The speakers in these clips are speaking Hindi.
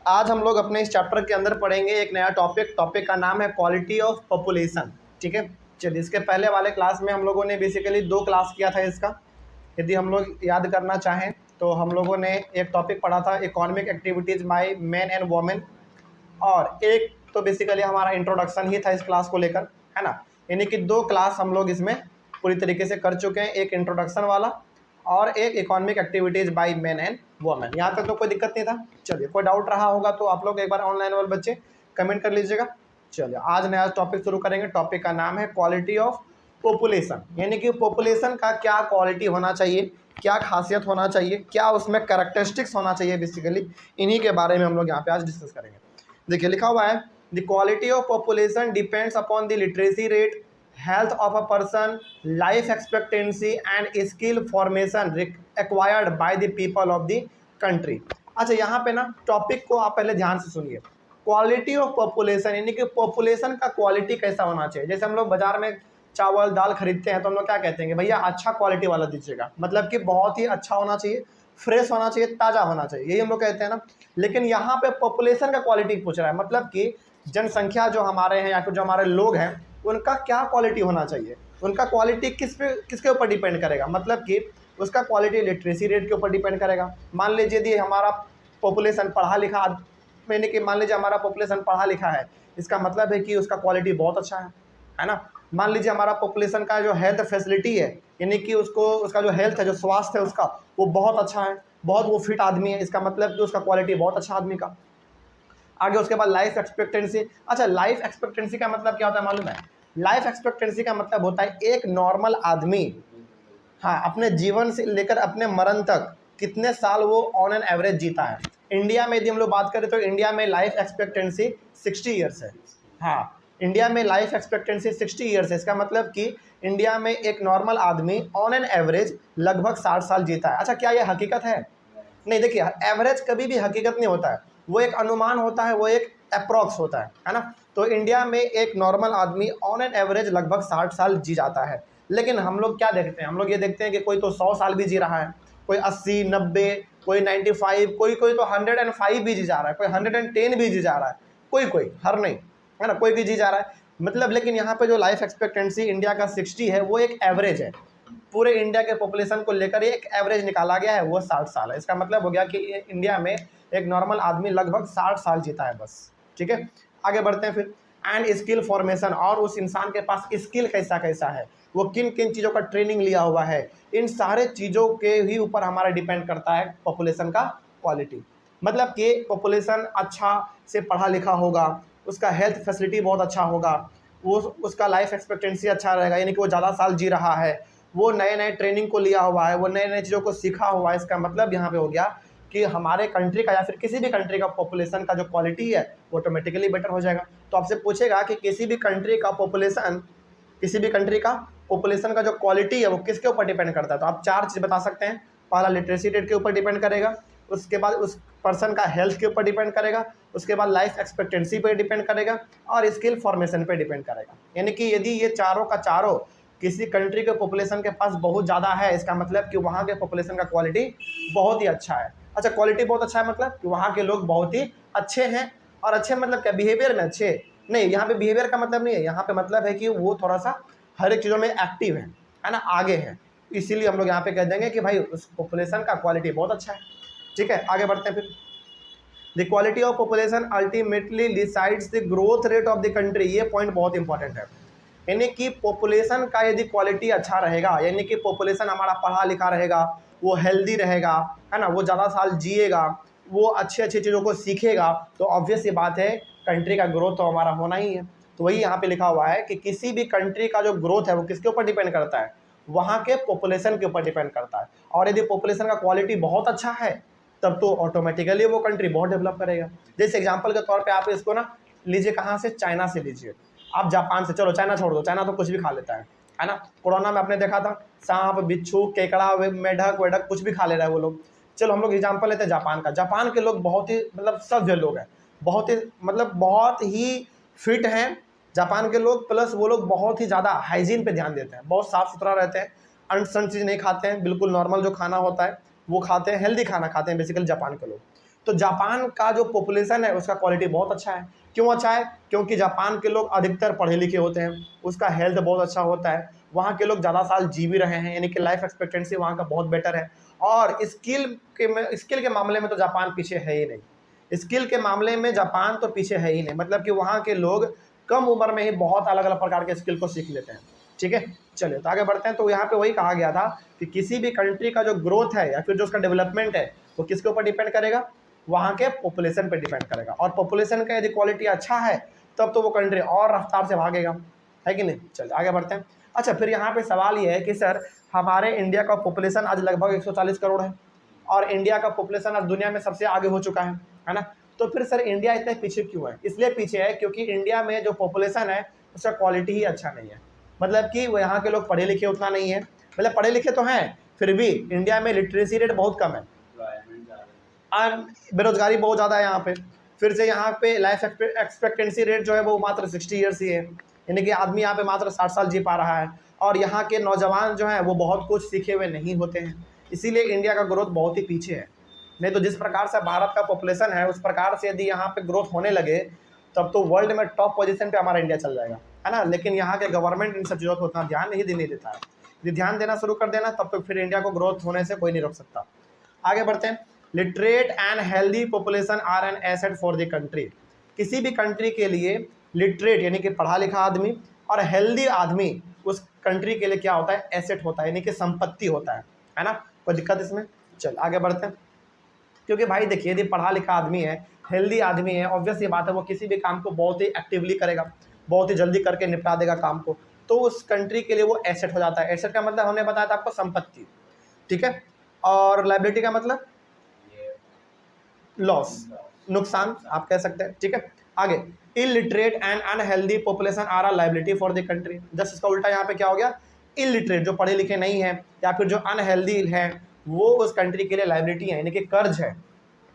आज हम लोग अपने इस चैप्टर के अंदर पढ़ेंगे एक नया टॉपिक का नाम है क्वालिटी ऑफ पॉपुलेशन। ठीक है, चलिए इसके पहले वाले क्लास में हम लोगों ने बेसिकली 2 क्लास किया था इसका। यदि हम लोग याद करना चाहें तो हम लोगों ने एक टॉपिक पढ़ा था economic activities by men and women, और एक तो बेसिकली हमारा इंट्रोडक्शन ही था इस क्लास को लेकर, है ना। यानी कि 2 क्लास हम लोग इसमें पूरी तरीके से कर चुके हैं, एक इंट्रोडक्शन वाला और एक economic activities by men and women. यहाँ तक तो कोई दिक्कत नहीं था। चलिए, कोई डाउट रहा होगा तो आप लोग एक बार ऑनलाइन वाले बच्चे कमेंट कर लीजिएगा। चलिए, आज नया टॉपिक शुरू करेंगे। टॉपिक का नाम है क्वालिटी ऑफ पॉपुलेशन, यानी कि पॉपुलेशन का क्या क्वालिटी होना चाहिए, क्या खासियत होना चाहिए, क्या उसमें कैरेक्टरिस्टिक्स होना चाहिए, बेसिकली इन्हीं के बारे में हम लोग यहाँ पे आज डिस्कस करेंगे। देखिए लिखा हुआ है, the quality of population depends upon the literacy rate, health of a person, life expectancy and skill formation acquired by the people of the country। अच्छा, यहाँ पे ना टॉपिक को आप पहले ध्यान से सुनिए। क्वालिटी ऑफ पॉपुलेशन यानी कि पॉपुलेशन का क्वालिटी कैसा होना चाहिए। जैसे हम लोग बाजार में चावल दाल खरीदते हैं तो हम लोग क्या कहते हैं कि भैया अच्छा क्वालिटी वाला दीजिएगा, मतलब कि बहुत ही अच्छा होना चाहिए, फ्रेश होना चाहिए, ताज़ा होना चाहिए, यही हम लोग कहते हैं ना। लेकिन यहाँ पे पॉपुलेशन का क्वालिटी पूछ रहा है, मतलब कि जनसंख्या जो हमारे हैं या फिर जो हमारे लोग हैं उनका क्या क्वालिटी होना चाहिए। उनका क्वालिटी किसके ऊपर डिपेंड करेगा, मतलब कि उसका क्वालिटी लिटरेसी रेट के ऊपर डिपेंड करेगा। मान लीजिए यदि हमारा पॉपुलेशन पढ़ा लिखा, यानी कि मान लीजिए हमारा पॉपुलेशन पढ़ा लिखा है, इसका मतलब है कि उसका क्वालिटी बहुत अच्छा है ना। मान लीजिए हमारा पॉपुलेशन का जो हेल्थ फैसिलिटी है, यानी कि उसका जो हेल्थ है, जो स्वास्थ्य है उसका, वो बहुत अच्छा है, बहुत वो फिट आदमी है, इसका मतलब कि उसका क्वालिटी बहुत अच्छा आदमी का। आगे उसके बाद लाइफ एक्सपेक्टेंसी। अच्छा, लाइफ एक्सपेक्टेंसी का मतलब क्या होता है मालूम है? लाइफ एक्सपेक्टेंसी का मतलब होता है एक नॉर्मल आदमी, हाँ, अपने जीवन से लेकर अपने मरण तक कितने साल वो ऑन एन एवरेज जीता है। इंडिया में यदि हम लोग बात करें तो इंडिया में लाइफ एक्सपेक्टेंसी 60 ईयर्स है। हाँ, इंडिया में लाइफ एक्सपेक्टेंसी 60 ईयर्स है। इसका मतलब कि इंडिया में एक नॉर्मल आदमी ऑन एन एवरेज लगभग 60 साल जीता है। अच्छा, क्या ये हकीकत है? नहीं, देखिए एवरेज कभी भी हकीकत नहीं होता है, वो एक अनुमान होता है, वो एक अप्रॉक्स होता है ना। तो इंडिया में एक नॉर्मल आदमी ऑन एन एवरेज लगभग 60 साल जी जाता है। लेकिन हम लोग क्या देखते हैं, हम लोग ये देखते हैं कि कोई तो 100 साल भी जी रहा है, कोई 80, 90, कोई 95, कोई तो 105 भी जी जा रहा है, कोई 110 भी जी जा रहा है, कोई हर नहीं, है ना, कोई भी जी जा रहा है मतलब। लेकिन यहाँ पे जो लाइफ एक्सपेक्टेंसी इंडिया का 60 है, वो एक एवरेज है। पूरे इंडिया के पॉपुलेशन को लेकर एक एवरेज निकाला गया है, वो 60 साल है। इसका मतलब हो गया कि इंडिया में एक नॉर्मल आदमी लगभग 60 साल जीता है बस। ठीक है, आगे बढ़ते हैं फिर। एंड स्किल फॉर्मेशन, और उस इंसान के पास स्किल कैसा कैसा है, वो किन किन चीज़ों का ट्रेनिंग लिया हुआ है, इन सारे चीज़ों के ही ऊपर हमारा डिपेंड करता है पॉपुलेशन का क्वालिटी। मतलब कि पॉपुलेशन अच्छा से पढ़ा लिखा होगा, उसका हेल्थ फैसिलिटी बहुत अच्छा होगा, वो उसका लाइफ एक्सपेक्टेंसी अच्छा रहेगा, यानी कि वो ज़्यादा साल जी रहा है, वो नए नए ट्रेनिंग को लिया हुआ है, वो नए नए चीज़ों को सीखा हुआ है। इसका मतलब यहाँ पे हो गया कि हमारे कंट्री का या फिर किसी भी कंट्री का पॉपुलेशन का जो क्वालिटी है वो ऑटोमेटिकली बेटर हो जाएगा। तो आपसे पूछेगा कि किसी भी कंट्री का पॉपुलेशन का जो क्वालिटी है वो किसके ऊपर डिपेंड करता है, तो आप 4 चीज़ बता सकते हैं। पहला लिटरेसी रेट के ऊपर डिपेंड करेगा, उसके बाद उस पर्सन का हेल्थ के ऊपर डिपेंड करेगा, उसके बाद लाइफ एक्सपेक्टेंसी पे डिपेंड करेगा, और स्किल फॉर्मेशन पे डिपेंड करेगा। यानी कि यदि ये चारों का चारों किसी कंट्री के पॉपुलेशन के पास बहुत ज़्यादा है, इसका मतलब कि वहाँ के पॉपुलेशन का क्वालिटी बहुत ही अच्छा है। अच्छा, क्वालिटी बहुत अच्छा है मतलब कि वहाँ के लोग बहुत ही अच्छे हैं। और अच्छे मतलब क्या, बिहेवियर में अच्छे नहीं, यहाँ पे बिहेवियर का मतलब नहीं है, यहाँ पे मतलब है कि वो थोड़ा सा हर एक चीज़ों में एक्टिव है ना, आगे है। इसीलिए हम लोग यहाँ पे कह देंगे कि भाई उस पॉपुलेशन का क्वालिटी बहुत अच्छा है। ठीक है, आगे बढ़ते हैं फिर। The quality of population ultimately decides the growth rate of the country. ये पॉइंट बहुत इंपॉर्टेंट है, यानी कि पॉपुलेशन का यदि क्वालिटी अच्छा रहेगा, यानी कि पॉपुलेशन हमारा पढ़ा लिखा रहेगा, वो हेल्दी रहेगा, है ना, वो ज़्यादा साल जिएगा, वो अच्छी अच्छी चीज़ों को सीखेगा, तो ऑब्वियस ये बात है कंट्री का ग्रोथ तो हमारा होना ही है। तो वही यहाँ पे लिखा हुआ है कि किसी भी कंट्री का जो ग्रोथ है वो किसके ऊपर डिपेंड करता है, वहाँ के पॉपुलेशन के ऊपर डिपेंड करता है। और यदि पॉपुलेशन का क्वालिटी बहुत अच्छा है तब तो ऑटोमेटिकली वो कंट्री बहुत डेवलप करेगा। जैसे एग्जाम्पल के तौर पर आप इसको ना लीजिए, कहाँ से, चाइना से लीजिए, आप जापान से, चलो चाइना छोड़ दो, चाइना तो कुछ भी खा लेता है ना। कोरोना में आपने देखा था सांप, बिच्छू, केकड़ा, मेढक वेढक कुछ भी खा ले रहा है वो लोग। चलो हम लोग एग्जांपल लेते हैं जापान का। जापान के लोग बहुत ही मतलब सभ्य लोग हैं, बहुत ही फिट हैं जापान के लोग, प्लस वो लोग बहुत ही ज़्यादा हाइजीन पे ध्यान देते हैं, बहुत साफ़ सुथरा रहते हैं, अनसन चीज़ नहीं खाते हैं, बिल्कुल नॉर्मल जो खाना होता है वो खाते हैं, हेल्दी खाना खाते हैं बेसिकली जापान के लोग। तो जापान का जो पॉपुलेशन है उसका क्वालिटी बहुत अच्छा है। क्यों अच्छा है? क्योंकि जापान के लोग अधिकतर पढ़े लिखे होते हैं, उसका हेल्थ बहुत अच्छा होता है, वहाँ के लोग ज़्यादा साल जी भी रहे हैं, यानी कि लाइफ एक्सपेक्टेंसी वहाँ का बहुत बेटर है। और स्किल के मामले में तो जापान पीछे है ही नहीं। स्किल के मामले में जापान तो पीछे है ही नहीं, मतलब कि वहाँ के लोग कम उम्र में ही बहुत अलग अलग प्रकार के स्किल को सीख लेते हैं। ठीक है, चलिए तो आगे बढ़ते हैं। तो यहाँ पे वही कहा गया था कि किसी भी कंट्री का जो ग्रोथ है या फिर जो उसका डेवलपमेंट है वो किसके ऊपर डिपेंड करेगा? वहाँ के पॉपुलेशन पे डिपेंड करेगा। और पॉपुलेशन का यदि क्वालिटी अच्छा है तब तो वो कंट्री और रफ्तार से भागेगा, है कि नहीं? चलिए आगे बढ़ते हैं। अच्छा, फिर यहाँ पे सवाल ये है कि सर हमारे इंडिया का पॉपुलेशन आज लगभग 140 करोड़ है और इंडिया का पॉपुलेशन आज दुनिया में सबसे आगे हो चुका है ना? तो फिर सर इंडिया इतने पीछे क्यों है? इसलिए पीछे है क्योंकि इंडिया में जो पॉपुलेशन है उसका क्वालिटी ही अच्छा नहीं है। मतलब कि वो यहाँ के लोग पढ़े लिखे उतना नहीं है, मतलब पढ़े लिखे तो हैं फिर भी इंडिया में लिटरेसी रेट बहुत कम है और बेरोजगारी बहुत ज़्यादा है यहाँ पे। फिर से यहाँ पे लाइफ एक्सपेक्टेंसी रेट जो है वो मात्र 60 ईयर्स ही है, यानी कि आदमी यहाँ पे मात्र 60 साल जी पा रहा है। और यहाँ के नौजवान जो हैं वो बहुत कुछ सीखे हुए नहीं होते हैं, इसीलिए इंडिया का ग्रोथ बहुत ही पीछे है। नहीं तो जिस प्रकार से भारत का पॉपुलेशन है उस प्रकार से यदि यहाँ पे ग्रोथ होने लगे तब तो वर्ल्ड में टॉप पोजीशन पे हमारा इंडिया चल जाएगा, है ना? लेकिन यहाँ के गवर्नमेंट इन सब चीज़ों को उतना ध्यान नहीं देता है। यदि ध्यान देना शुरू कर देना तब तो फिर इंडिया को ग्रोथ होने से कोई नहीं रोक सकता। आगे बढ़ते हैं। Literate and healthy population are an asset for the country. किसी भी कंट्री के लिए लिटरेट यानी कि पढ़ा लिखा आदमी और हेल्दी आदमी उस कंट्री के लिए क्या होता है? एसेट होता है, यानी कि संपत्ति होता है ना? कोई दिक्कत इसमें? चल आगे बढ़ते हैं। क्योंकि भाई देखिए यदि पढ़ा लिखा आदमी है, हेल्दी आदमी है, ऑब्वियस ये बात है वो किसी भी काम को बहुत ही एक्टिवली करेगा, बहुत ही जल्दी करके निपटा देगा काम को, तो उस कंट्री के लिए वो एसेट हो जाता है। एसेट का मतलब हमने बताया था आपको संपत्ति, ठीक है? और लायबिलिटी का मतलब लॉस, नुकसान आप कह सकते हैं, ठीक है? आगे, illiterate and unhealthy population are a liability for the country. Just इसका उल्टा यहाँ पे क्या हो गया? इलिटरेट जो पढ़े लिखे नहीं है या फिर जो अनहेल्दी है वो उस कंट्री के लिए लायबिलिटी है, यानी कि कर्ज है,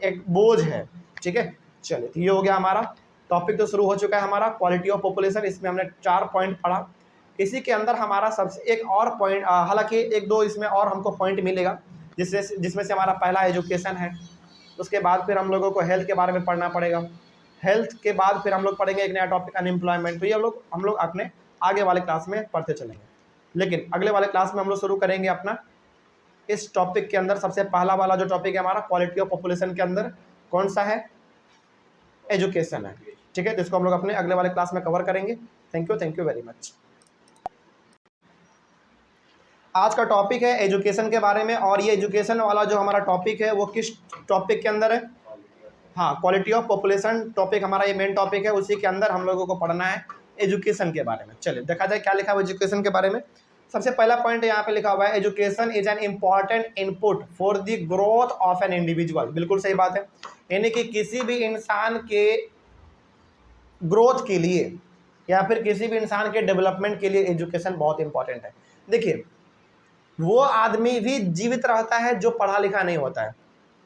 एक बोझ है, ठीक है? चलिए तो ये हो गया हमारा टॉपिक। तो शुरू हो चुका है हमारा क्वालिटी ऑफ पॉपुलेशन, इसमें हमने 4 पॉइंट पढ़ा। इसी के अंदर हमारा सबसे एक और पॉइंट, हालांकि एक दो इसमें और हमको पॉइंट मिलेगा जिसमें से हमारा पहला एजुकेशन है, उसके बाद फिर हम लोगों को हेल्थ के बारे में पढ़ना पड़ेगा, हेल्थ के बाद फिर हम लोग पढ़ेंगे एक नया टॉपिक अनएम्प्लॉयमेंट। तो ये हम लोग अपने आगे वाले क्लास में पढ़ते चलेंगे, लेकिन अगले वाले क्लास में हम लोग शुरू करेंगे अपना इस टॉपिक के अंदर सबसे पहला वाला जो टॉपिक है हमारा क्वालिटी ऑफ पॉपुलेशन के अंदर कौन सा है? एजुकेशन है, ठीक है? तो इसको हम लोग अपने अगले वाले क्लास में कवर करेंगे। Thank you very much. आज का टॉपिक है एजुकेशन के बारे में, और ये एजुकेशन वाला जो हमारा टॉपिक है वो किस टॉपिक के अंदर है? हाँ, क्वालिटी ऑफ पॉपुलेशन टॉपिक हमारा ये मेन टॉपिक है, उसी के अंदर हम लोगों को पढ़ना है एजुकेशन के बारे में। चलिए देखा जाए क्या लिखा हुआ एजुकेशन के बारे में। सबसे पहला पॉइंट यहाँ पे लिखा हुआ है education is an important input for the growth of an individual. बिल्कुल सही बात है, यानी कि किसी भी इंसान के ग्रोथ के लिए या फिर किसी भी इंसान के डेवलपमेंट के लिए एजुकेशन बहुत इंपॉर्टेंट है। देखिए वो आदमी भी जीवित रहता है जो पढ़ा लिखा नहीं होता है,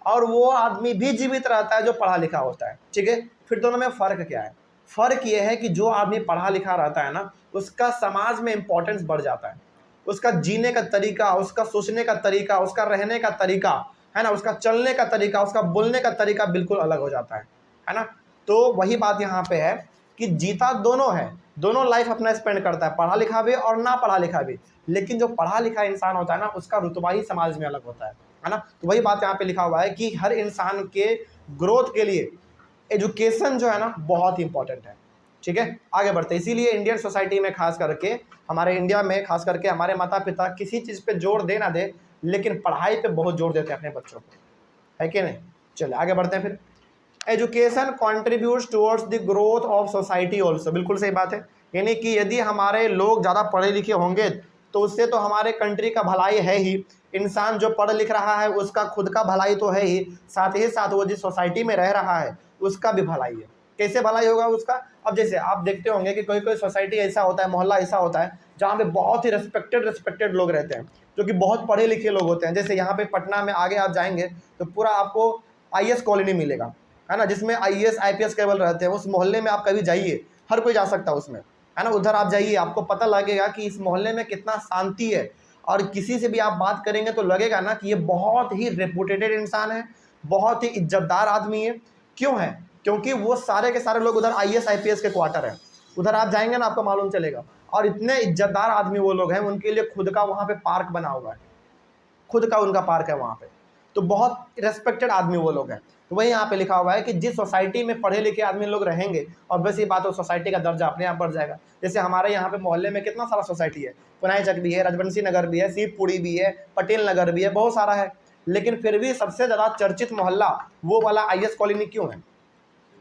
और वो आदमी भी जीवित रहता है जो पढ़ा लिखा होता है, ठीक है? फिर दोनों में फ़र्क क्या है? फ़र्क ये है कि जो आदमी पढ़ा लिखा रहता है ना उसका समाज में इंपॉर्टेंस बढ़ जाता है, उसका जीने का तरीका, उसका सोचने का तरीका, उसका रहने का तरीका, है ना, उसका चलने का तरीका, उसका बोलने का तरीका बिल्कुल अलग हो जाता है ना? तो वही बात यहाँ पे है कि जीता दोनों है, दोनों लाइफ अपना स्पेंड करता है, पढ़ा लिखा भी और ना पढ़ा लिखा भी, लेकिन जो पढ़ा लिखा इंसान होता है ना उसका रुतबा ही समाज में अलग होता है ना? तो वही बात यहाँ पे लिखा हुआ है कि हर इंसान के ग्रोथ के लिए एजुकेशन जो है ना बहुत ही इंपॉर्टेंट है, ठीक है? आगे बढ़ते हैं। इसीलिए इंडियन सोसाइटी में खास करके, हमारे इंडिया में खास करके हमारे माता पिता किसी चीज़ पे जोर दे ना दे लेकिन पढ़ाई पे बहुत जोर देते हैं अपने बच्चों को, है कि नहीं? चलिए आगे बढ़ते हैं। फिर education contributes towards the growth of society also. बिल्कुल सही बात है, यानी कि यदि हमारे लोग ज़्यादा पढ़े लिखे होंगे तो उससे तो हमारे कंट्री का भलाई है ही, इंसान जो पढ़ लिख रहा है उसका खुद का भलाई तो है ही, साथ ही साथ वो जिस सोसाइटी में रह रहा है उसका भी भलाई है। कैसे भलाई होगा उसका? अब जैसे आप देखते होंगे कि कोई कोई सोसाइटी ऐसा होता है, मोहल्ला ऐसा होता है जहाँ पे बहुत ही रिस्पेक्टेड लोग रहते हैं जो कि बहुत पढ़े लिखे लोग होते हैं। जैसे यहाँ पे पटना में आगे आप जाएंगे तो पूरा आपको IAS कॉलोनी मिलेगा, है ना, जिसमें IAS IPS केवल रहते हैं। उस मोहल्ले में आप कभी जाइए, हर कोई जा सकता है उसमें, है ना? उधर आप जाइए, आपको पता लगेगा कि इस मोहल्ले में कितना शांति है, और किसी से भी आप बात करेंगे तो लगेगा ना कि ये बहुत ही रेपुटेटेड इंसान है, बहुत ही इज्जतदार आदमी है। क्यों है? क्योंकि वो सारे के सारे लोग उधर IAS IPS के क्वार्टर है, उधर आप जाएंगे ना आपको मालूम चलेगा। और इतने इज्जतदार आदमी वो लोग हैं, उनके लिए खुद का वहाँ पे पार्क बना हुआ है, खुद का उनका पार्क है वहाँ पे। तो बहुत रेस्पेक्टेड आदमी वो लोग हैं। तो वही यहाँ पे लिखा हुआ है कि जिस सोसाइटी में पढ़े लिखे आदमी लोग रहेंगे, और बस ये बात है, सोसाइटी का दर्जा अपने आप बढ़ जाएगा। जैसे हमारे यहाँ पे मोहल्ले में कितना सारा सोसाइटी है, पुनाई चक भी है, राजवंशी नगर भी है, शिवपुरी भी है, पटेल नगर भी है, बहुत सारा है। लेकिन फिर भी सबसे ज़्यादा चर्चित मोहल्ला वो वाला IS कॉलोनी क्यों है?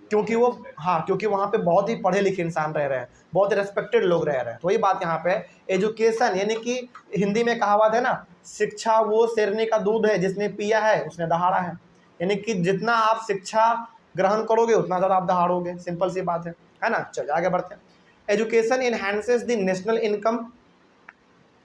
क्योंकि वो, हाँ, क्योंकि वहाँ पे बहुत ही पढ़े लिखे इंसान रह रहे हैं, बहुत ही रेस्पेक्टेड लोग रह रहे हैं। तो वही बात यहाँ पे है, एजुकेशन, यानी कि हिंदी में कहावत है ना, शिक्षा वो शेरनी का दूध है, जिसने पिया है उसने दहाड़ा है। यानी कि जितना आप शिक्षा ग्रहण करोगे उतना ज़्यादा आप दहाड़ोगे, सिंपल सी बात है ना। चलिए आगे बढ़ते हैं। Education enhances the national income,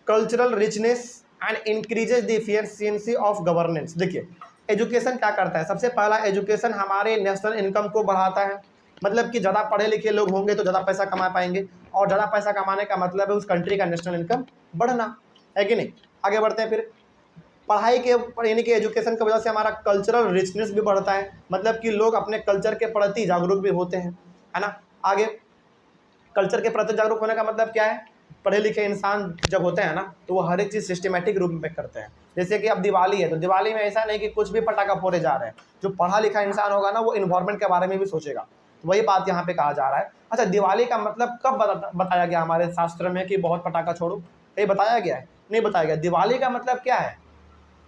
cultural richness and increases the efficiency of governance. देखिए एजुकेशन क्या करता है, सबसे पहला एजुकेशन हमारे नेशनल इनकम को बढ़ाता है। मतलब कि ज़्यादा पढ़े लिखे लोग होंगे तो ज़्यादा पैसा कमा पाएंगे, और ज़्यादा पैसा कमाने का मतलब है उस कंट्री का नेशनल इनकम बढ़ना, है कि नहीं। आगे बढ़ते हैं। फिर पढ़ाई के, यानी कि एजुकेशन की वजह से हमारा कल्चरल रिचनेस भी बढ़ता है, मतलब कि लोग अपने कल्चर के प्रति जागरूक भी होते हैं, है ना। आगे कल्चर के प्रति जागरूक होने का मतलब क्या है, पढ़े लिखे इंसान जब होते हैं ना तो वो हर एक चीज़ सिस्टमेटिक रूप में करते हैं। जैसे कि अब दिवाली है, तो दिवाली में ऐसा नहीं कि कुछ भी पटाखा फोड़े जा रहे हैं। जो पढ़ा लिखा इंसान होगा ना वो इन्वायरमेंट के बारे में भी सोचेगा। तो वही बात यहाँ पे कहा जा रहा है। अच्छा, दिवाली का मतलब कब बताया गया हमारे शास्त्र में कि बहुत पटाखा छोड़ो? ये बताया गया है? नहीं बताया गया। दिवाली का मतलब क्या है?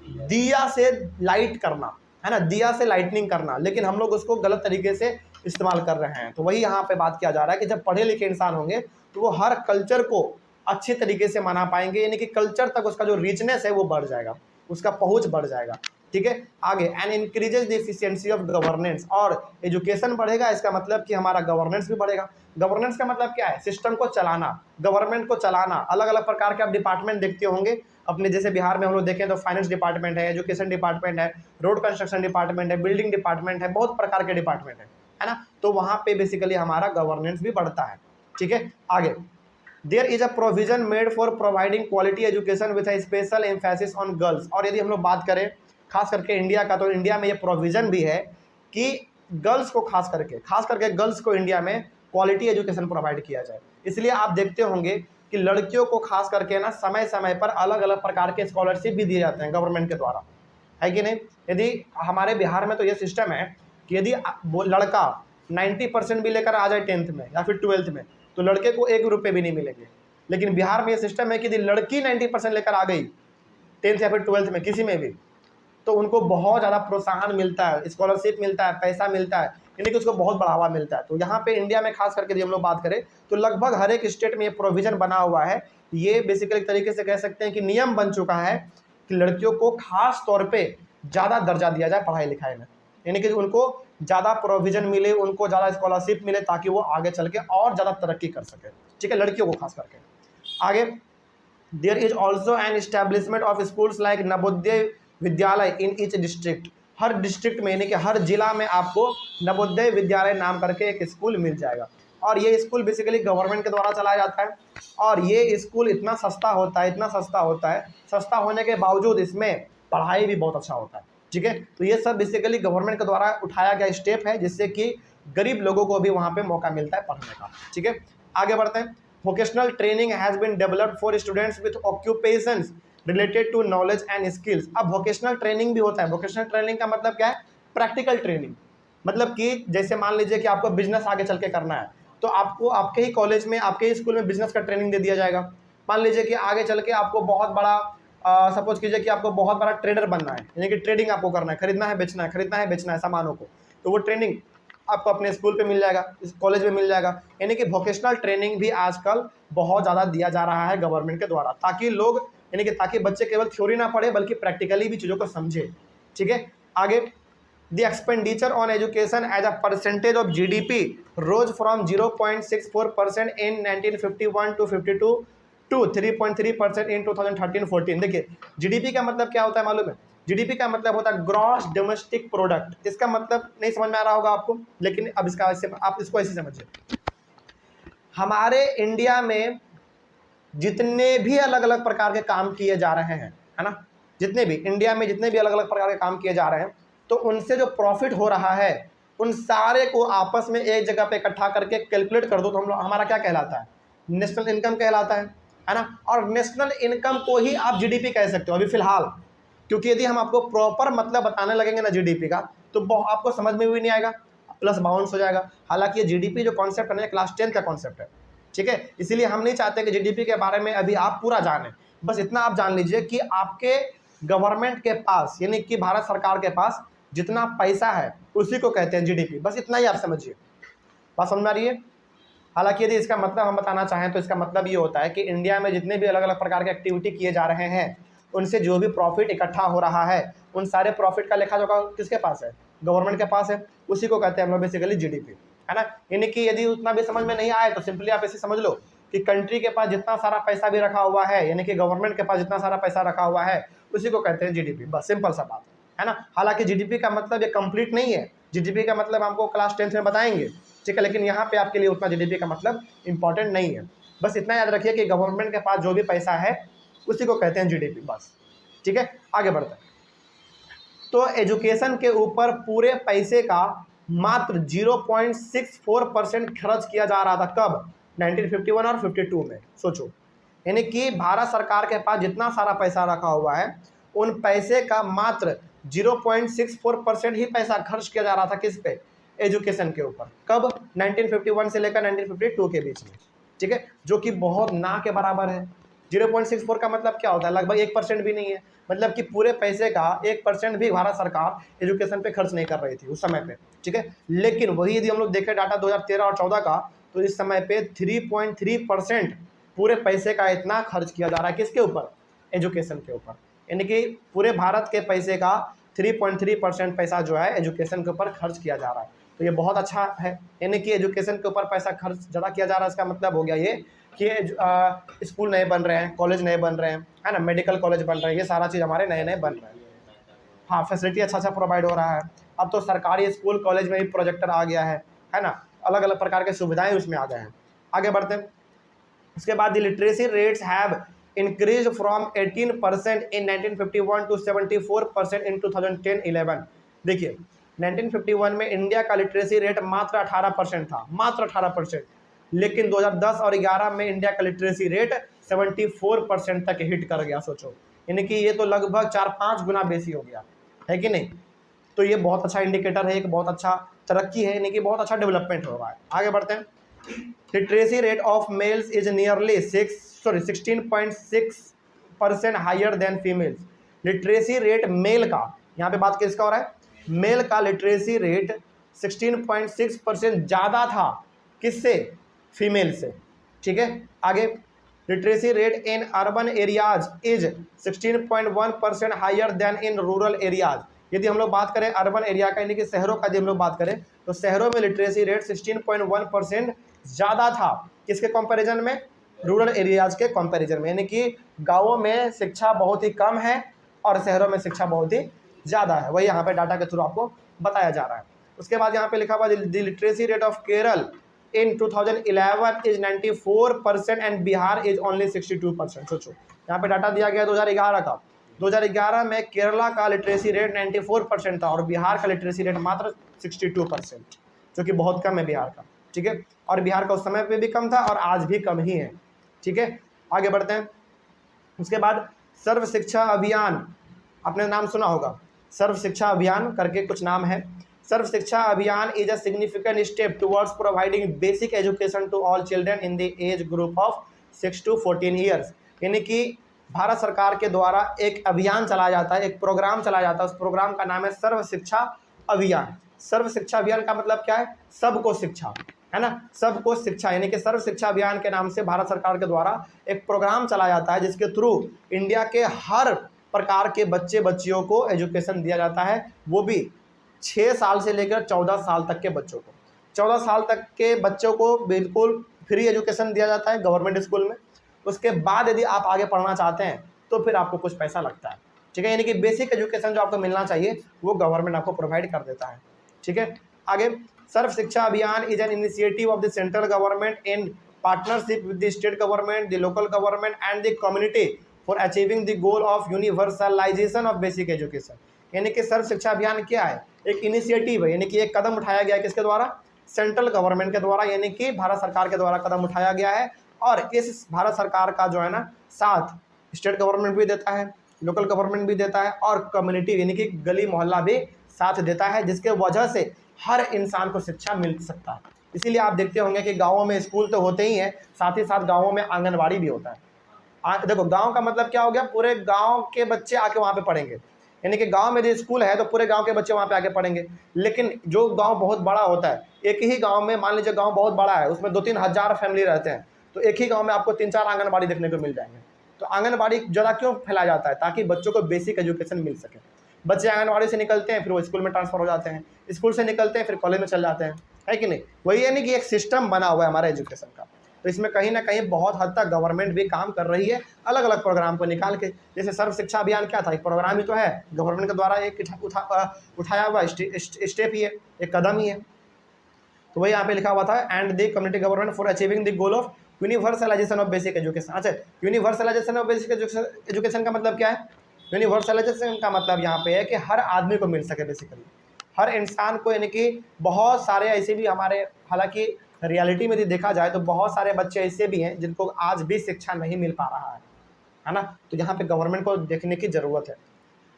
दिया से लाइट करना, है ना, दिया से लाइटनिंग करना। लेकिन हम लोग उसको गलत तरीके से इस्तेमाल कर रहे हैं। तो वही यहाँ पे बात किया जा रहा है कि जब पढ़े लिखे इंसान होंगे तो वो हर कल्चर को अच्छी तरीके से मना पाएंगे, यानी कि कल्चर तक उसका जो रिचनेस है वो बढ़ जाएगा, उसका पहुंच बढ़ जाएगा। ठीक है। आगे, and increases the efficiency of governance, और एजुकेशन बढ़ेगा, इसका मतलब कि हमारा गवर्नेंस भी बढ़ेगा। गवर्नेंस का मतलब क्या है? सिस्टम को चलाना, गवर्नमेंट को चलाना। अलग अलग प्रकार के आप डिपार्टमेंट देखते होंगे अपने, जैसे बिहार में हम लोग देखें तो फाइनेंस डिपार्टमेंट है, एजुकेशन डिपार्टमेंट है, रोड कंस्ट्रक्शन डिपार्टमेंट है, बिल्डिंग डिपार्टमेंट है, बहुत प्रकार के डिपार्टमेंट है ना। तो वहाँ पे बेसिकली हमारा गवर्नेंस भी बढ़ता है। ठीक है। आगे, there is a provision made for providing quality education with a special emphasis on girls. और यदि हम लोग बात करें खास करके इंडिया का, तो इंडिया में ये प्रोविजन भी है कि गर्ल्स को खास करके गर्ल्स को इंडिया में क्वालिटी एजुकेशन प्रोवाइड किया जाए। इसलिए आप देखते होंगे कि लड़कियों को खास करके ना समय समय पर अलग अलग प्रकार के स्कॉलरशिप भी दिए जाते हैं गवर्नमेंट के द्वारा, है कि नहीं। यदि हमारे बिहार में तो ये सिस्टम है कि यदि वो लड़का 90% भी लेकर आ जाए 10th में या फिर 12th में, तो लड़के को 1 रुपये भी नहीं मिलेंगे। लेकिन बिहार में ये सिस्टम है कि यदि लड़की 90% लेकर आ गई 10th या फिर 12th में किसी में भी, तो उनको बहुत ज़्यादा प्रोत्साहन मिलता है, स्कॉलरशिप मिलता है, पैसा मिलता है, यानी कि उसको बहुत बढ़ावा मिलता है। तो यहाँ पे इंडिया में खास करके जब हम लोग बात करें तो लगभग हर एक स्टेट में ये प्रोविज़न बना हुआ है। ये बेसिकली एक तरीके से कह सकते हैं कि नियम बन चुका है कि लड़कियों को खास तौर पर ज़्यादा दर्जा दिया जाए पढ़ाई लिखाई में, यानी कि उनको ज़्यादा प्रोविज़न मिले, उनको ज़्यादा स्कॉलरशिप मिले, ताकि वो आगे चल के और ज़्यादा तरक्की कर सके। ठीक है, लड़कियों को खास करके। आगे, there is also an establishment of schools like Navodaya Vidyalaya in each district. हर डिस्ट्रिक्ट में, यानी कि हर जिला में आपको नवोदय विद्यालय नाम करके एक स्कूल मिल जाएगा। और ये स्कूल बेसिकली गवर्नमेंट के द्वारा चलाया जाता है। और ये स्कूल इतना सस्ता होता है, इतना सस्ता होता है, सस्ता होने के बावजूद इसमें पढ़ाई भी बहुत अच्छा होता है। ठीक है। तो ये सब बेसिकली गवर्नमेंट के द्वारा उठाया गया स्टेप है, जिससे कि गरीब लोगों को भी वहाँ पे मौका मिलता है पढ़ने का। ठीक है। आगे बढ़ते हैं। Vocational training has been developed for students with occupations related to knowledge and skills. अब वोकेशनल ट्रेनिंग भी होता है। वोकेशनल ट्रेनिंग का मतलब क्या है? Practical training. मतलब कि जैसे मान लीजिए कि आपको बिजनेस आगे चल के करना है, तो आपको आपके ही कॉलेज में, आपके ही स्कूल में बिजनेस का ट्रेनिंग दे दिया जाएगा। मान लीजिए कि आगे चल के आपको बहुत बड़ा, सपोज कीजिए कि आपको बहुत बड़ा ट्रेडर बनना है, यानी कि ट्रेडिंग आपको करना है, खरीदना है बेचना है सामानों को, तो वो ट्रेनिंग आपको अपने स्कूल पे मिल जाएगा, इस कॉलेज में मिल जाएगा। यानी कि वोकेशनल ट्रेनिंग भी आजकल बहुत ज़्यादा दिया जा रहा है गवर्नमेंट के द्वारा, ताकि लोग, यानी कि ताकि बच्चे केवल थ्योरी ना पढ़े बल्कि प्रैक्टिकली भी चीज़ों को समझे। ठीक है। आगे, the expenditure on education as a percentage of GDP rose from 0.64% in 1951 to 52 to 3.3% in 2013-14। देखिए GDP का मतलब क्या होता है मालूम है? GDP का मतलब होता है ग्रॉस डोमेस्टिक प्रोडक्ट। इसका मतलब नहीं समझ में आ रहा होगा आपको, लेकिन अब इसका आप इसको ऐसे समझिए। हमारे इंडिया में जितने भी अलग अलग प्रकार के काम किए जा रहे हैं, है ना, जितने भी इंडिया में जितने भी अलग अलग प्रकार के काम किए जा रहे हैं, तो उनसे जो प्रॉफिट हो रहा है उन सारे को आपस में एक जगह पे इकट्ठा करके कैलकुलेट कर दो तो हम लोग हमारा क्या कहलाता है, नेशनल इनकम कहलाता है ना। और नेशनल इनकम को ही आप जीडीपी कह सकते हो अभी फिलहाल, क्योंकि यदि हम आपको प्रॉपर मतलब बताने लगेंगे ना जीडीपी का तो आपको समझ में भी नहीं आएगा, प्लस बाउंस हो जाएगा। हालांकि ये जीडीपी जो कॉन्सेप्ट है ना क्लास 10 का कॉन्सेप्ट है, ठीक है। इसीलिए हम नहीं चाहते कि जीडीपी के बारे में अभी आप पूरा जानें, बस इतना आप जान लीजिए कि आपके गवर्नमेंट के पास यानी कि भारत सरकार के पास जितना पैसा है उसी को कहते हैं जीडीपी, बस इतना ही आप समझिए। बात समझ में आ रही है। हालांकि यदि इसका मतलब हम बताना चाहें तो इसका मतलब ये होता है कि इंडिया में जितने भी अलग अलग प्रकार के एक्टिविटी किए जा रहे हैं उनसे जो भी प्रॉफिट इकट्ठा हो रहा है उन सारे प्रॉफिट का लेखा जोखा किसके पास है, गवर्नमेंट के पास है, उसी को कहते हैं हम लोग बेसिकली जीडीपी, है ना। यानी कि यदि उतना भी समझ में नहीं आए तो सिंपली आप ऐसे समझ लो कि कंट्री के पास जितना सारा पैसा भी रखा हुआ है यानी कि गवर्नमेंट के पास जितना सारा पैसा रखा हुआ है उसी को कहते हैं जीडीपी, बस सिंपल सा बात है ना। हालांकि जीडीपी का मतलब ये कंप्लीट नहीं है, जीडीपी का मतलब हमको क्लास 10 में बताएंगे, ठीक है, लेकिन यहाँ पे आपके लिए उतना जीडीपी का मतलब इंपॉर्टेंट नहीं है। बस इतना याद रखिए कि गवर्नमेंट के पास जो भी पैसा है उसी को कहते हैं जीडीपी, बस, ठीक है। आगे बढ़ते हैं। तो एजुकेशन के ऊपर पूरे पैसे का मात्र 0.64% खर्च किया जा रहा था, कब, 1951 और 52 में, सोचो। यानी कि भारत सरकार के पास जितना सारा पैसा रखा हुआ है उन पैसे का मात्र 0.64% ही पैसा खर्च किया जा रहा था किस पे, एजुकेशन के ऊपर, कब, 1951 से लेकर 1952 के बीच में, ठीक है, जो कि बहुत ना के बराबर है। 0.64 का मतलब क्या होता है, लगभग 1% भी नहीं है, मतलब कि पूरे पैसे का 1% भी भारत सरकार एजुकेशन पे खर्च नहीं कर रही थी उस समय पे, ठीक है। लेकिन वही यदि हम लोग देखें डाटा 2013 और 14 का तो इस समय पे 3.3% पूरे पैसे का इतना खर्च किया जा रहा है किसके ऊपर, एजुकेशन के ऊपर। यानी कि पूरे भारत के पैसे का 3.3% पैसा जो है एजुकेशन के ऊपर खर्च किया जा रहा है, तो ये बहुत अच्छा है। यानी कि एजुकेशन के ऊपर पैसा खर्च ज़्यादा किया जा रहा है, इसका मतलब हो गया ये कि स्कूल नए बन रहे हैं, कॉलेज नए बन रहे हैं, है ना, मेडिकल कॉलेज बन रहे हैं, ये सारा चीज़ हमारे नए नए बन रहे हैं। हाँ, फैसिलिटी अच्छा प्रोवाइड हो रहा है। अब तो सरकारी स्कूल कॉलेज में भी प्रोजेक्टर आ गया है ना, अलग अलग प्रकार के सुविधाएं उसमें आ गए हैं। आगे बढ़ते हैं। उसके बाद the literacy rates have increase from 18% in 1951 to 74% in 2010-11। देखिए 1951 में इंडिया का लिटरेसी रेट मात्र 18% था, मात्र 18%, लेकिन 2010 और 11 में इंडिया का लिटरेसी रेट 74% तक हिट कर गया, सोचो। यानी कि ये तो लगभग 4-5 गुना बेसी हो गया है कि नहीं। तो ये बहुत अच्छा इंडिकेटर है, एक बहुत अच्छा तरक्की है, यानी कि बहुत अच्छा डेवलपमेंट हो रहा है। आगे बढ़ते हैं। Literacy rate of males is nearly 16.6% higher than females. Literacy rate male का, यहाँ पे बात किसका हो रहा है, मेल का लिटरेसी रेट 16.6% ज़्यादा था किससे, फीमेल से, ठीक है। आगे literacy rate in urban areas is 16.1% higher than in rural areas. यदि हम लोग बात करें अर्बन एरिया का यानी कि शहरों का, यदि हम लोग बात करें तो शहरों में लिटरेसी रेट 16.1% ज़्यादा था किसके कंपैरिजन में, रूरल एरियाज के कंपैरिजन में। यानी कि गाँवों में शिक्षा बहुत ही कम है और शहरों में शिक्षा बहुत ही ज़्यादा है, वही यहाँ पे डाटा के थ्रू आपको बताया जा रहा है। उसके बाद यहाँ पे लिखा हुआ the literacy rate of Kerala in 2011 is 94% and Bihar is only 62%। सोचो यहाँ पे डाटा दिया गया 2011 का, 2011 में केरला का लिटरेसी रेट 94% था और बिहार का लिटरेसी रेट मात्र 62%, जो कि बहुत कम है बिहार का, ठीक है। और बिहार का उस समय पे भी कम था और आज भी कम ही है, ठीक है। आगे बढ़ते हैं। उसके बाद सर्व शिक्षा अभियान, आपने नाम सुना होगा, सर्व शिक्षा अभियान करके कुछ नाम है। Sarva Shiksha Abhiyan is a significant step towards providing basic education to all children in the age group of 6 to 14 years. यानी कि भारत सरकार के द्वारा एक अभियान चलाया जाता है, एक प्रोग्राम चलाया जाता है, उस प्रोग्राम का नाम है सर्व शिक्षा अभियान। सर्व शिक्षा अभियान का मतलब क्या है, सबको शिक्षा, है ना, सबको शिक्षा। यानी कि सर्व शिक्षा अभियान के नाम से भारत सरकार के द्वारा एक प्रोग्राम चलाया जाता है जिसके थ्रू इंडिया के हर प्रकार के बच्चे बच्चियों को एजुकेशन दिया जाता है, वो भी 6 साल से लेकर 14 साल तक के बच्चों को। 14 साल तक के बच्चों को बिल्कुल फ्री एजुकेशन दिया जाता है गवर्नमेंट स्कूल में। उसके बाद यदि आप आगे पढ़ना चाहते हैं तो फिर आपको कुछ पैसा लगता है, ठीक है। यानी कि बेसिक एजुकेशन जो आपको मिलना चाहिए वो गवर्नमेंट आपको प्रोवाइड कर देता है, ठीक है। आगे सर्व Shiksha Abhiyan is an initiative of the central government in partnership with the state government, the local government and the community for achieving the goal of universalization of basic education. यानी कि सर्व शिक्षा अभियान क्या है, एक इनिशिएटिव है, यानी कि एक कदम उठाया गया है किसके द्वारा, सेंट्रल गवर्नमेंट के द्वारा, यानी कि भारत सरकार के द्वारा कदम उठाया गया है। और इस भारत सरकार का जो है ना साथ स्टेट गवर्नमेंट भी देता है, लोकल गवर्नमेंट भी देता है, और कम्युनिटी यानी कि गली मोहल्ला भी साथ देता है, जिसके वजह से हर इंसान को शिक्षा मिल सकता है। इसीलिए आप देखते होंगे कि गाँवों में स्कूल तो होते ही हैं, साथ ही साथ गाँवों में आंगनबाड़ी भी होता है। देखो गांव का मतलब क्या हो गया, पूरे गांव के बच्चे आके वहाँ पे पढ़ेंगे, यानी कि गांव में जो स्कूल है तो पूरे गांव के बच्चे वहाँ पे आके पढ़ेंगे। लेकिन जो गांव बहुत बड़ा होता है, एक ही गांव में मान लीजिए गांव बहुत बड़ा है, उसमें 2-3 हज़ार फैमिली रहते हैं, तो एक ही गांव में आपको 3-4 आंगनबाड़ी देखने को मिल जाएंगे। तो आंगनबाड़ी ज़्यादा क्यों फैलाया जाता है, ताकि बच्चों को बेसिक एजुकेशन मिल सके। बच्चे आंगनबाड़ी से निकलते हैं, फिर वो स्कूल में ट्रांसफर हो जाते हैं, स्कूल से निकलते हैं फिर कॉलेज में चल जाते हैं, है कि नहीं। वही यानी कि एक सिस्टम बना हुआ है हमारा एजुकेशन का। तो इसमें कहीं ना कहीं बहुत हद तक गवर्नमेंट भी काम कर रही है, अलग अलग प्रोग्राम को निकाल के। जैसे सर्व शिक्षा अभियान क्या था, एक प्रोग्राम ही तो है, गवर्नमेंट के द्वारा एक उठाया हुआ स्टेप ही है, एक कदम ही है। तो वही यहाँ पे लिखा हुआ था, and the community government for achieving the goal of universalization of basic education. अच्छा, यूनिवर्सलाइजेशन ऑफ बेसिक एजुकेशन का मतलब क्या है, यूनिवर्सलाइजेशन का मतलब यहाँ पे है कि हर आदमी को मिल सके, बेसिकली हर इंसान को, यानी कि बहुत सारे ऐसे भी हमारे, हालांकि रियलिटी में यदि देखा जाए तो बहुत सारे बच्चे ऐसे भी हैं जिनको आज भी शिक्षा नहीं मिल पा रहा है ना। तो यहाँ पे गवर्नमेंट को देखने की ज़रूरत है।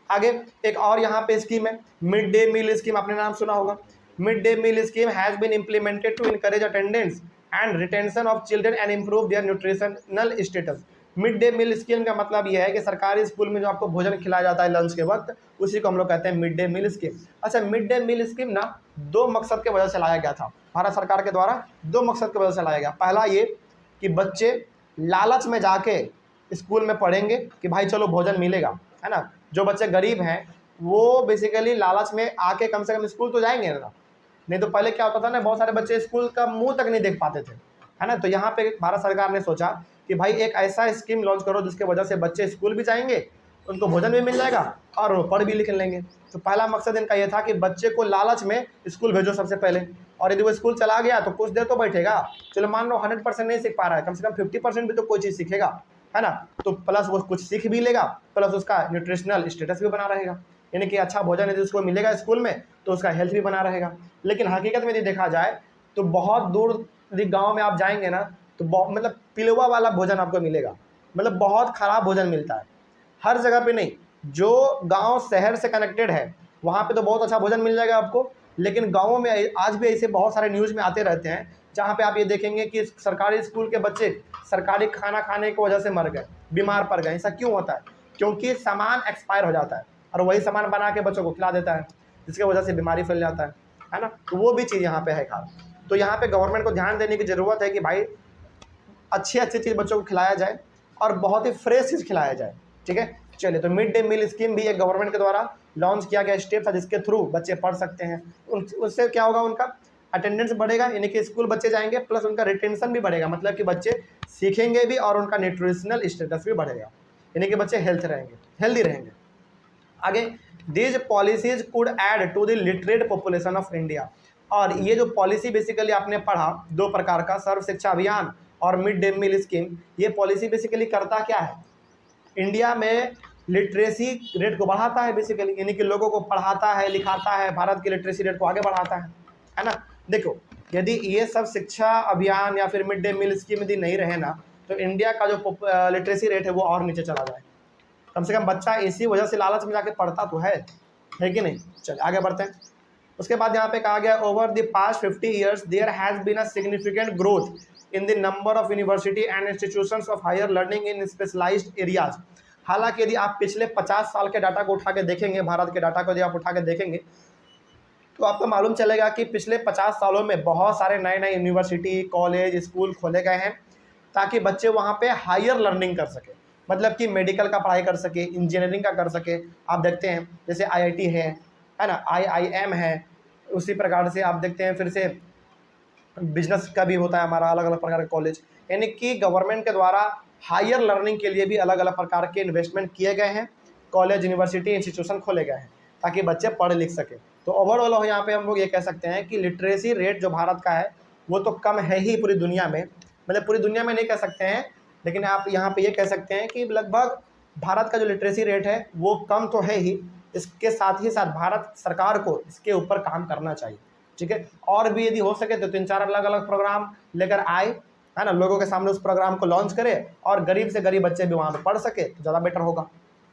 आगे एक और यहाँ पे स्कीम है, मिड डे मील स्कीम, आपने नाम सुना होगा। Mid day meal scheme has been implemented to encourage attendance and retention of children and improve their nutritional status. Mid day meal scheme का मतलब यह है कि सरकारी स्कूल में जो आपको भोजन खिलाया जाता है लंच के वक्त, उसी को हम लोग कहते हैं मिड डे मील स्कीम। अच्छा, मिड डे मील स्कीम ना 2 मकसद के वजह से लाया गया था, भारत सरकार के द्वारा 2 मकसद की वजह से लाया गया। पहला ये कि बच्चे लालच में जाके स्कूल में पढ़ेंगे कि भाई चलो भोजन मिलेगा, है ना। जो बच्चे गरीब हैं वो बेसिकली लालच में आके कम से कम स्कूल तो जाएंगे ना, नहीं तो पहले क्या होता था ना, बहुत सारे बच्चे स्कूल का मुंह तक नहीं देख पाते थे, है ना। तो यहाँ पे भारत सरकार ने सोचा कि भाई एक ऐसा स्कीम लॉन्च करो जिसके वजह से बच्चे स्कूल भी जाएंगे, उनको भोजन भी मिल जाएगा और वो पढ़ भी लिख लेंगे। तो पहला मकसद इनका ये था कि बच्चे को लालच में स्कूल भेजो सबसे पहले, और यदि वो स्कूल चला गया तो कुछ देर तो बैठेगा, चलो मान लो 100% नहीं सीख पा रहा है, कम से कम 50% भी तो कोई चीज़ सीखेगा, है ना। तो प्लस वो कुछ सीख भी लेगा, प्लस उसका न्यूट्रिशनल स्टेटस भी बना रहेगा, यानी कि अच्छा भोजन यदि उसको मिलेगा स्कूल में तो उसका हेल्थ भी बना रहेगा। लेकिन हकीकत में यदि देखा जाए तो बहुत दूर यदि गाँव में आप जाएंगे ना तो मतलब पिलवा वाला भोजन आपको मिलेगा, मतलब बहुत ख़राब भोजन मिलता है, हर जगह पे नहीं। जो गांव शहर से कनेक्टेड है वहाँ पे तो बहुत अच्छा भोजन मिल जाएगा आपको, लेकिन गांवों में आज भी ऐसे बहुत सारे न्यूज़ में आते रहते हैं जहाँ पे आप ये देखेंगे कि सरकारी स्कूल के बच्चे सरकारी खाना खाने की वजह से मर गए, बीमार पड़ गए। ऐसा क्यों होता है, क्योंकि सामान एक्सपायर हो जाता है और वही सामान बना के बच्चों को खिला देता है, जिसकी वजह से बीमारी फैल जाता है ना। तो वो भी चीज़ यहाँ पे है खास। तो यहाँ पे गवर्नमेंट को ध्यान देने की ज़रूरत है कि भाई अच्छी चीज़ बच्चों को खिलाया जाए और बहुत ही फ्रेश चीज़ खिलाया जाए, ठीक है। चलिए, तो मिड डे मील स्कीम भी एक गवर्नमेंट के द्वारा लॉन्च किया गया स्टेप था, जिसके थ्रू बच्चे पढ़ सकते हैं। उससे क्या होगा, उनका अटेंडेंस बढ़ेगा, यानी कि स्कूल बच्चे जाएंगे, प्लस उनका रिटेंशन भी बढ़ेगा, मतलब कि बच्चे सीखेंगे भी और उनका न्यूट्रिशनल स्टेटस भी बढ़ेगा, यानी कि बच्चे हेल्दी रहेंगे। आगे, these policies could add to the literate population of India. और ये जो पॉलिसी बेसिकली आपने पढ़ा 2 प्रकार का, सर्व शिक्षा अभियान और मिड डे मील स्कीम, ये पॉलिसी बेसिकली करता क्या है, इंडिया में लिटरेसी रेट को बढ़ाता है बेसिकली, यानी कि लोगों को पढ़ाता है, लिखाता है, भारत की लिटरेसी रेट को आगे बढ़ाता है ना। देखो, यदि ये सब शिक्षा अभियान या फिर मिड डे मील स्कीम यदि नहीं रहे ना तो इंडिया का जो लिटरेसी रेट है वो और नीचे चला जाए। कम से कम बच्चा इसी वजह से लालच में जाके पढ़ता तो है कि नहीं। चलिए आगे बढ़ते हैं। उसके बाद यहाँ पे कहा गया, over the past 50 years there has been a significant growth in the number of university and institutions of higher learning in specialised areas. हालांकि यदि आप पिछले 50 साल के डाटा को उठा के देखेंगे, भारत के डाटा को यदि आप उठा के देखेंगे तो आपको मालूम चलेगा कि पिछले 50 सालों में बहुत सारे नए यूनिवर्सिटी, कॉलेज, स्कूल खोले गए हैं ताकि बच्चे वहाँ पे हायर लर्निंग कर सके, मतलब कि मेडिकल का पढ़ाई कर सके, इंजीनियरिंग का कर सके। आप देखते हैं जैसे IIT है ना, IIM है, उसी प्रकार से आप देखते हैं फिर से बिजनेस का भी होता है हमारा, अलग अलग प्रकार के कॉलेज, यानी कि गवर्नमेंट के द्वारा हायर लर्निंग के लिए भी अलग अलग प्रकार के इन्वेस्टमेंट किए गए हैं, कॉलेज, यूनिवर्सिटी, इंस्टीट्यूशन खोले गए हैं ताकि बच्चे पढ़ लिख सके। तो ओवरऑल यहाँ पे हम लोग ये कह सकते हैं कि लिटरेसी रेट जो भारत का है वो तो कम है ही पूरी दुनिया में, मतलब पूरी दुनिया में नहीं कह सकते हैं, लेकिन आप यहाँ पे ये कह सकते हैं कि लगभग भारत का जो लिटरेसी रेट है वो कम तो है ही, इसके साथ ही साथ भारत सरकार को इसके ऊपर काम करना चाहिए, ठीक है। और भी यदि हो सके तो 3-4 अलग अलग प्रोग्राम लेकर आए, है ना, लोगों के सामने उस प्रोग्राम को लॉन्च करे और गरीब से गरीब बच्चे भी वहाँ पर पढ़ सके तो ज़्यादा बेटर होगा।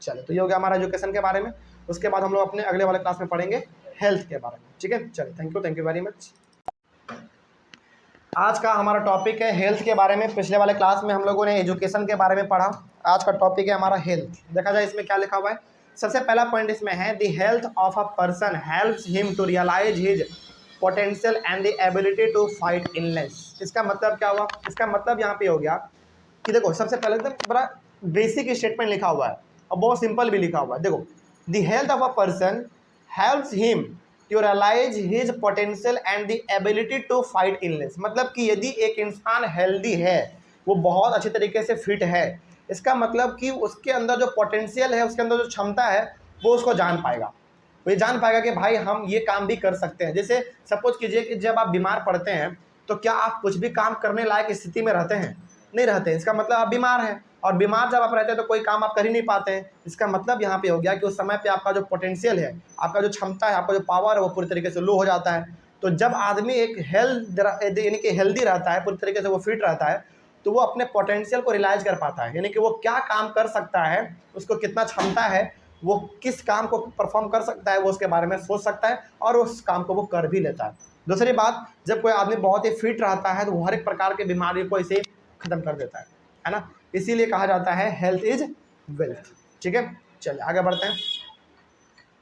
चलिए, तो ये हो गया हमारा एजुकेशन के बारे में। उसके बाद हम लोग अपने अगले वाले क्लास में पढ़ेंगे हेल्थ के बारे में, ठीक है। चलिए, थैंक यू वेरी मच। आज का हमारा टॉपिक है हेल्थ के बारे में। पिछले वाले क्लास में हम लोगों ने एजुकेशन के बारे में पढ़ा, आज का टॉपिक है हमारा हेल्थ। देखा जाए इसमें क्या लिखा हुआ है। सबसे पहला पॉइंट इसमें है the health of a person helps him to realise his potential and the ability to fight illness. इसका मतलब क्या हुआ? इसका मतलब यहाँ पे हो गया कि देखो, सबसे पहले एकदम बड़ा बेसिक स्टेटमेंट लिखा हुआ है और बहुत सिंपल भी लिखा हुआ है। देखो, the health of a person helps him to realise his potential and the ability to fight illness. मतलब कि यदि एक इंसान हेल्दी है, वो बहुत अच्छी तरीके से फिट है, इसका मतलब कि उसके अंदर जो पोटेंशियल है, उसके अंदर जो क्षमता है, वो उसको जान पाएगा। वो ये जान पाएगा कि भाई हम ये काम भी कर सकते हैं। जैसे सपोज कीजिए कि जब आप बीमार पड़ते हैं तो क्या आप कुछ भी काम करने लायक स्थिति में रहते हैं? नहीं रहते। इसका मतलब आप बीमार हैं, और बीमार जब आप रहते हैं तो कोई काम आप कर ही नहीं पाते हैं। इसका मतलब यहाँ पे हो गया कि उस समय पे आपका जो पोटेंशियल है, आपका जो क्षमता है, आपका जो पावर है, वो पूरी तरीके से लो हो जाता है। तो जब आदमी एक यानी कि हेल्दी रहता है, पूरी तरीके से वो फिट रहता है, तो वो अपने पोटेंशियल को रियलाइज कर पाता है, यानी कि वो क्या काम कर सकता है, उसको कितना क्षमता है, वो किस काम को परफॉर्म कर सकता है, वो उसके बारे में सोच सकता है और उस काम को वो कर भी लेता है। दूसरी बात, जब कोई आदमी बहुत ही फिट रहता है तो वो हर एक प्रकार की बीमारी को इसे खत्म कर देता है ना। इसीलिए कहा जाता है हेल्थ इज वेल्थ, ठीक है। चलिए आगे बढ़ते हैं।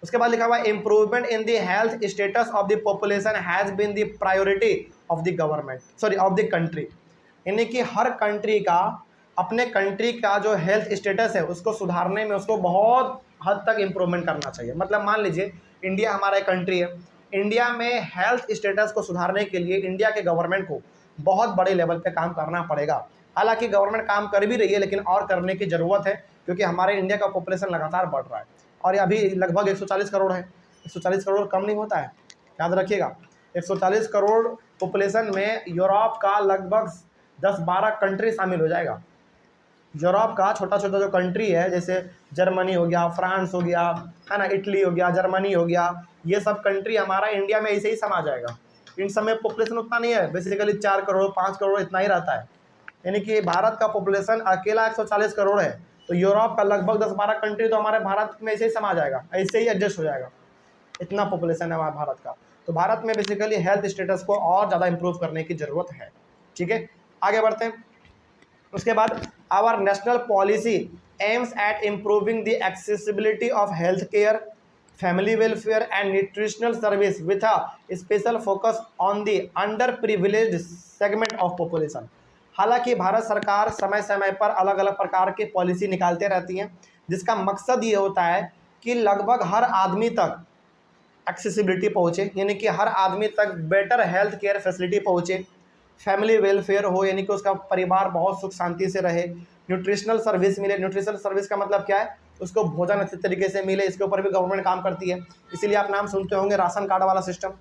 उसके बाद लिखा हुआ है improvement in the health status of the population has been the priority of the government of the country. यानी कि हर कंट्री का, अपने कंट्री का जो हेल्थ स्टेटस है उसको सुधारने में उसको बहुत हद तक इम्प्रूवमेंट करना चाहिए। मतलब मान लीजिए इंडिया हमारा एक कंट्री है, इंडिया में हेल्थ स्टेटस को सुधारने के लिए इंडिया के गवर्नमेंट को बहुत बड़े लेवल पे काम करना पड़ेगा। हालांकि गवर्नमेंट काम कर भी रही है, लेकिन और करने की ज़रूरत है, क्योंकि हमारे इंडिया का पॉपुलेशन लगातार बढ़ रहा है और ये अभी लगभग 140 करोड़ है। 140 करोड़ कम नहीं होता है, याद रखिएगा। 140 करोड़ पॉपुलेशन में यूरोप का लगभग 10-12 कंट्री शामिल हो जाएगा। यूरोप का छोटा छोटा जो कंट्री है, जैसे जर्मनी हो गया, फ्रांस हो गया, है ना, इटली हो गया, जर्मनी हो गया, ये सब कंट्री हमारा इंडिया में ऐसे ही समा जाएगा। इन समय पॉपुलेशन उतना नहीं है, बेसिकली 4 करोड़ 5 करोड़ इतना ही रहता है। यानी कि भारत का पॉपुलेशन अकेला 140 करोड़ है, तो यूरोप का लगभग 10-12 कंट्री तो हमारे भारत में ऐसे ही समा जाएगा, ऐसे ही एडजस्ट हो जाएगा। इतना पॉपुलेशन है हमारे भारत का। तो भारत में बेसिकली हेल्थ स्टेटस को और ज़्यादा इंप्रूव करने की ज़रूरत है, ठीक है। आगे बढ़ते हैं। उसके बाद our national policy aims at improving the accessibility of health care, family welfare and nutritional service with a special focus on the under privileged segment of population. हालांकि भारत सरकार समय समय पर अलग अलग प्रकार की पॉलिसी निकालते रहती हैं, जिसका मकसद ये होता है कि लगभग हर आदमी तक एक्सेसिबिलिटी पहुँचे, यानी कि हर आदमी तक बेटर हेल्थ केयर फैसिलिटी पहुँचे, फैमिली वेलफेयर हो, यानी कि उसका परिवार बहुत सुख शांति से रहे, न्यूट्रिशनल सर्विस मिले। न्यूट्रिशनल सर्विस का मतलब क्या है? उसको भोजन अच्छे तरीके से मिले, इसके ऊपर भी गवर्नमेंट काम करती है। इसीलिए आप नाम सुनते होंगे राशन कार्ड वाला सिस्टम।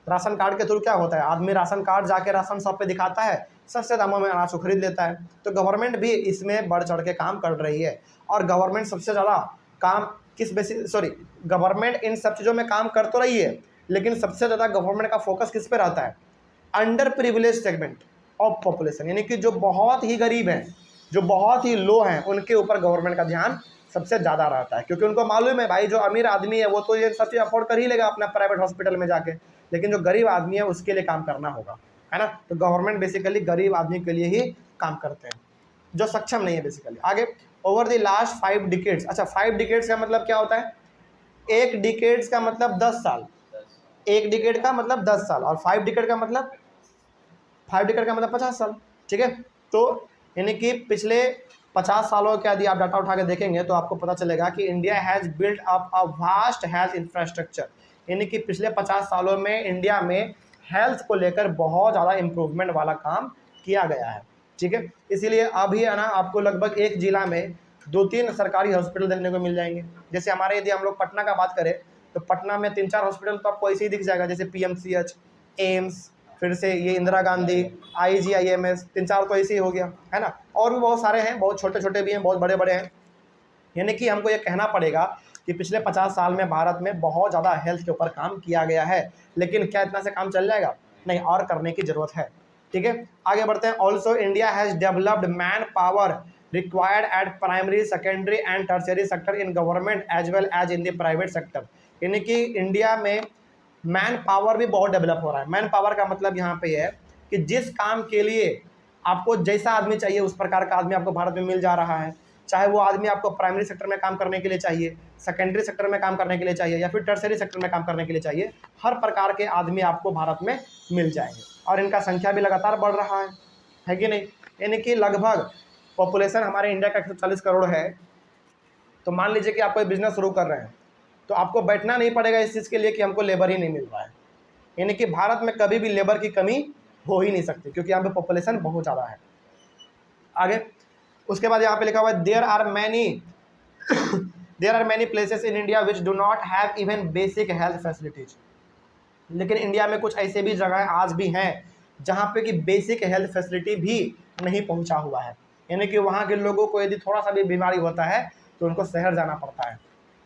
राशन कार्ड के थ्रू क्या होता है, आदमी राशन कार्ड जाके राशन शॉप पे दिखाता है, सस्ते दामों में अनाज को खरीद लेता है। तो गवर्नमेंट भी इसमें बढ़ चढ़ के काम कर रही है। और गवर्नमेंट सबसे ज़्यादा काम गवर्नमेंट इन सब चीज़ों में काम कर तो रही है, लेकिन सबसे ज़्यादा गवर्नमेंट का फोकस किस पे रहता है? Under privilege segment of population, यानी कि जो बहुत ही गरीब हैं, जो बहुत ही लो हैं, उनके ऊपर गवर्नमेंट का ध्यान सबसे ज़्यादा रहता है। क्योंकि उनको मालूम है भाई, जो अमीर आदमी है वो तो ये सब चीज़ अफोर्ड कर ही लेगा अपना प्राइवेट हॉस्पिटल में जाके, लेकिन जो गरीब आदमी है उसके लिए काम करना होगा, है ना। तो गवर्नमेंट बेसिकली गरीब आदमी के लिए ही काम करते हैं, जो सक्षम नहीं है बेसिकली। आगे, ओवर द लास्ट 5 डिकेड्स। अच्छा, 5 डिकेड्स का मतलब क्या होता है? एक डिकेड्स का मतलब 10 साल, एक डिकेड का मतलब 10 साल, और 5 डिकेड का मतलब 50 साल, ठीक है। तो यानी कि पिछले 50 सालों के यदि आप डाटा उठा के देखेंगे तो आपको पता चलेगा कि India has built up a vast health infrastructure. यानी कि पिछले 50 सालों में इंडिया में हेल्थ को लेकर बहुत ज़्यादा इम्प्रूवमेंट वाला काम किया गया है, ठीक है। इसीलिए अभी है ना, आपको लगभग एक जिला में 2-3 सरकारी हॉस्पिटल देखने को मिल जाएंगे। जैसे हमारे यदि हम लोग पटना का बात करें तो पटना में 3-4 हॉस्पिटल तो आपको ऐसे ही दिख जाएगा, जैसे PMCH, एम्स, फिर से ये इंदिरा गांधी, IGIMS, 3-4 तो ऐसे ही हो गया, है ना। और भी बहुत सारे हैं, बहुत छोटे छोटे भी हैं, बहुत बड़े बड़े हैं। यानी कि हमको ये कहना पड़ेगा कि पिछले 50 साल में भारत में बहुत ज़्यादा हेल्थ के ऊपर काम किया गया है, लेकिन क्या इतना से काम चल जाएगा? नहीं, और करने की ज़रूरत है। ठीक है, आगे बढ़ते हैं। Also India has developed man power required at primary, secondary and tertiary sector in government as well as in the private sector. यानी कि इंडिया में मैन पावर भी बहुत डेवलप हो रहा है। मैन पावर का मतलब यहाँ पे है कि जिस काम के लिए आपको जैसा आदमी चाहिए उस प्रकार का आदमी आपको भारत में मिल जा रहा है। चाहे वो आदमी आपको प्राइमरी सेक्टर में काम करने के लिए चाहिए, सेकेंडरी सेक्टर में काम करने के लिए चाहिए, या फिर टर्शियरी सेक्टर में काम करने के लिए चाहिए, हर प्रकार के आदमी आपको भारत में मिल जाएंगे। और इनका संख्या भी लगातार बढ़ रहा है कि नहीं? यानी कि लगभग पॉपुलेशन हमारे इंडिया का 140 करोड़ है। तो मान लीजिए कि आप कोई बिजनेस शुरू कर रहे हैं, तो आपको बैठना नहीं पड़ेगा इस चीज़ के लिए कि हमको लेबर ही नहीं मिल रहा है। यानी कि भारत में कभी भी लेबर की कमी हो ही नहीं सकती, क्योंकि यहाँ पे पॉपुलेशन बहुत ज़्यादा है। आगे उसके बाद यहाँ पे लिखा हुआ है there are many places in India which do not have even basic health facilities. लेकिन इंडिया में कुछ ऐसे भी जगह आज भी हैं जहाँ पे कि बेसिक हेल्थ फैसिलिटी भी नहीं पहुँचा हुआ है। यानी कि वहाँ के लोगों को यदि थोड़ा सा भी बीमारी होता है तो उनको शहर जाना पड़ता है।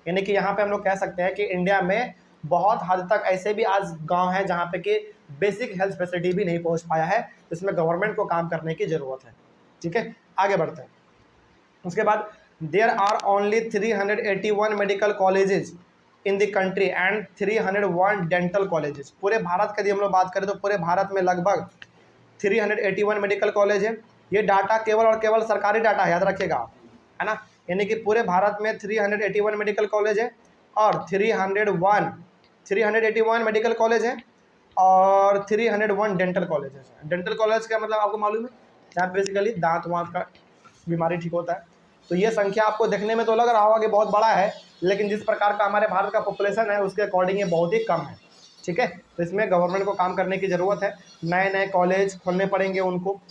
यानी कि यहाँ पे हम लोग कह सकते हैं कि इंडिया में बहुत हद तक ऐसे भी आज गांव हैं जहाँ पे कि बेसिक हेल्थ फैसिलिटी भी नहीं पहुँच पाया है। इसमें गवर्नमेंट को काम करने की ज़रूरत है। ठीक है, आगे बढ़ते हैं। उसके बाद there are only 381 medical colleges in the country and 301 dental colleges. पूरे भारत की यदि हम लोग बात करें तो पूरे भारत में लगभग 381 मेडिकल कॉलेज है। ये डाटा केवल और केवल सरकारी डाटा है, याद रखिएगा, है ना। यानी कि पूरे भारत में 381 मेडिकल कॉलेज है और 381 मेडिकल कॉलेज है और 301 डेंटल कॉलेजेस हैं। डेंटल कॉलेज का मतलब आपको मालूम है, जहाँ बेसिकली दांत वाँत का बीमारी ठीक होता है। तो ये संख्या आपको देखने में तो लग रहा होगा कि बहुत बड़ा है, लेकिन जिस प्रकार का हमारे भारत का पॉपुलेशन है उसके अकॉर्डिंग ये बहुत ही कम है। ठीक है, तो इसमें गवर्नमेंट को काम करने की ज़रूरत है। नए नए कॉलेज खोलने पड़ेंगे उनको।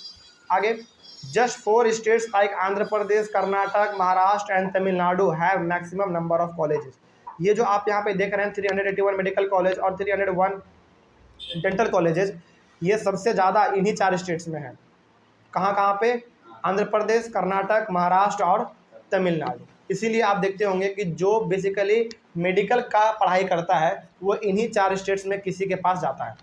आगे just 4 states like Andhra Pradesh, Karnataka, Maharashtra and Tamil Nadu have maximum number of colleges. ये जो आप यहाँ पे देख रहे हैं 381 मेडिकल कॉलेज और 301 डेंटल कॉलेजेस, ये सबसे ज़्यादा इन्हीं 4 स्टेट्स में है। कहाँ कहाँ पे? आंध्र प्रदेश, कर्नाटक, महाराष्ट्र और तमिलनाडु। इसीलिए आप देखते होंगे कि जो बेसिकली मेडिकल का पढ़ाई करता है वो इन्हीं 4 स्टेट्स में किसी के पास जाता है।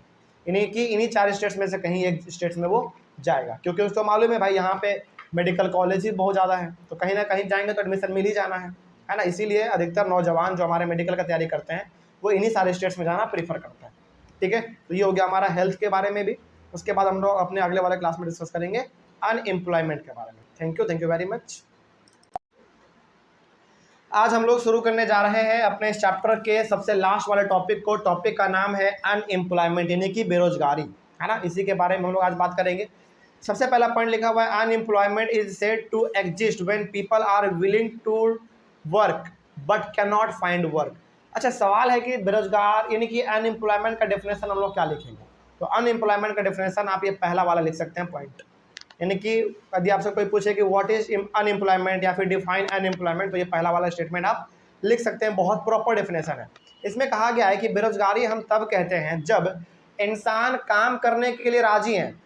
इन्हीं 4 स्टेट्स में से कहीं एक स्टेट्स में वो जाएगा, क्योंकि उसको मालूम है भाई यहाँ पे मेडिकल कॉलेज ही बहुत ज़्यादा है, तो कहीं ना कहीं जाएंगे तो एडमिशन मिल ही जाना है ना। इसीलिए अधिकतर नौजवान जो हमारे मेडिकल का तैयारी करते हैं वो इन्हीं सारे स्टेट्स में जाना प्रीफर करते हैं। ठीक है, तो ये हो गया हमारा हेल्थ के बारे में भी। उसके बाद हम लोग अपने अगले वाले क्लास में डिस्कस करेंगे अनएम्प्लॉयमेंट के बारे में। Thank you very much. आज हम लोग शुरू करने जा रहे हैं अपने इस चैप्टर के सबसे लास्ट वाले टॉपिक को। टॉपिक का नाम है अनएम्प्लॉयमेंट, यानी कि बेरोजगारी, है ना। इसी के बारे में हम लोग आज बात करेंगे। सबसे पहला पॉइंट लिखा हुआ है unemployment is said to exist when people are willing to work but can not find work. अच्छा, सवाल है कि बेरोजगार यानी कि अनएम्प्लॉयमेंट का डेफिनेशन हम लोग क्या लिखेंगे? तो अनएम्प्लॉयमेंट का डेफिनेशन आप ये पहला वाला लिख सकते हैं पॉइंट। यानी कि यदि आपसे कोई पूछे कि व्हाट इज अनएम्प्लॉयमेंट या फिर डिफाइन अनएम्प्लॉयमेंट, तो ये पहला वाला स्टेटमेंट आप लिख सकते हैं। बहुत प्रॉपर डेफिनेशन है। इसमें कहा गया है कि बेरोजगारी हम तब कहते हैं जब इंसान काम करने के लिए राजी हैं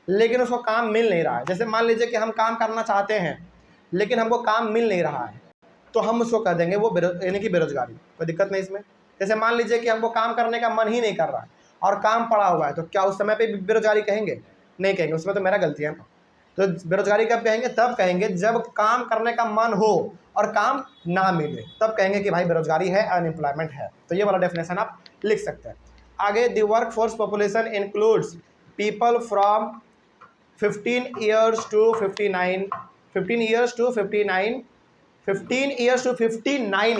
लेकिन उसको काम मिल नहीं रहा है। जैसे मान लीजिए कि हम काम करना चाहते हैं लेकिन हमको काम मिल नहीं रहा है, तो हम उसको कह देंगे वो यानी कि बेरोजगारी। कोई दिक्कत नहीं इसमें। जैसे मान लीजिए कि हमको काम करने का मन ही नहीं कर रहा है और काम पड़ा हुआ है, तो क्या उस समय पे बेरोजगारी कहेंगे? नहीं कहेंगे, उसमें तो मेरा गलती है। तो बेरोजगारी कब कहेंगे? तब कहेंगे जब काम करने का मन हो और काम ना मिले, तब कहेंगे कि भाई बेरोजगारी है, अनएम्प्लॉयमेंट है। तो ये वाला डेफिनेशन आप लिख सकते हैं। आगे the work force population includes people from 15 years to 59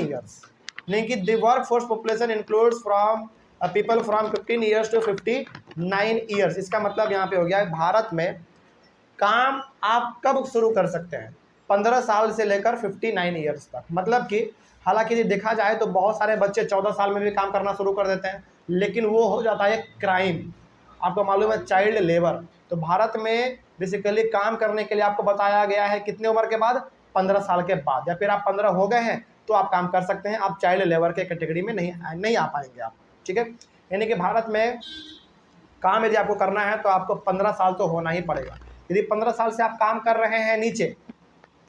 years। नहीं कि the work force population includes from people from 15 years to 59 years। इसका मतलब यहाँ पे हो गया है भारत में काम आप कब शुरू कर सकते हैं? 15 साल से लेकर 59 ईयर्स तक। मतलब कि हालांकि यदि देखा जाए तो बहुत सारे बच्चे 14 साल में भी काम करना शुरू कर देते हैं, लेकिन वो हो जाता है क्राइम। आपको मालूम है, चाइल्ड लेबर। तो भारत में बेसिकली काम करने के लिए आपको बताया गया है कितने उम्र के बाद? 15 साल के बाद, या फिर आप 15 हो गए हैं तो आप काम कर सकते हैं। आप चाइल्ड लेबर के कैटेगरी में नहीं आ पाएंगे आप। ठीक है, यानी कि भारत में काम यदि आपको करना है तो आपको 15 साल तो होना ही पड़ेगा। यदि 15 साल से आप काम कर रहे हैं नीचे,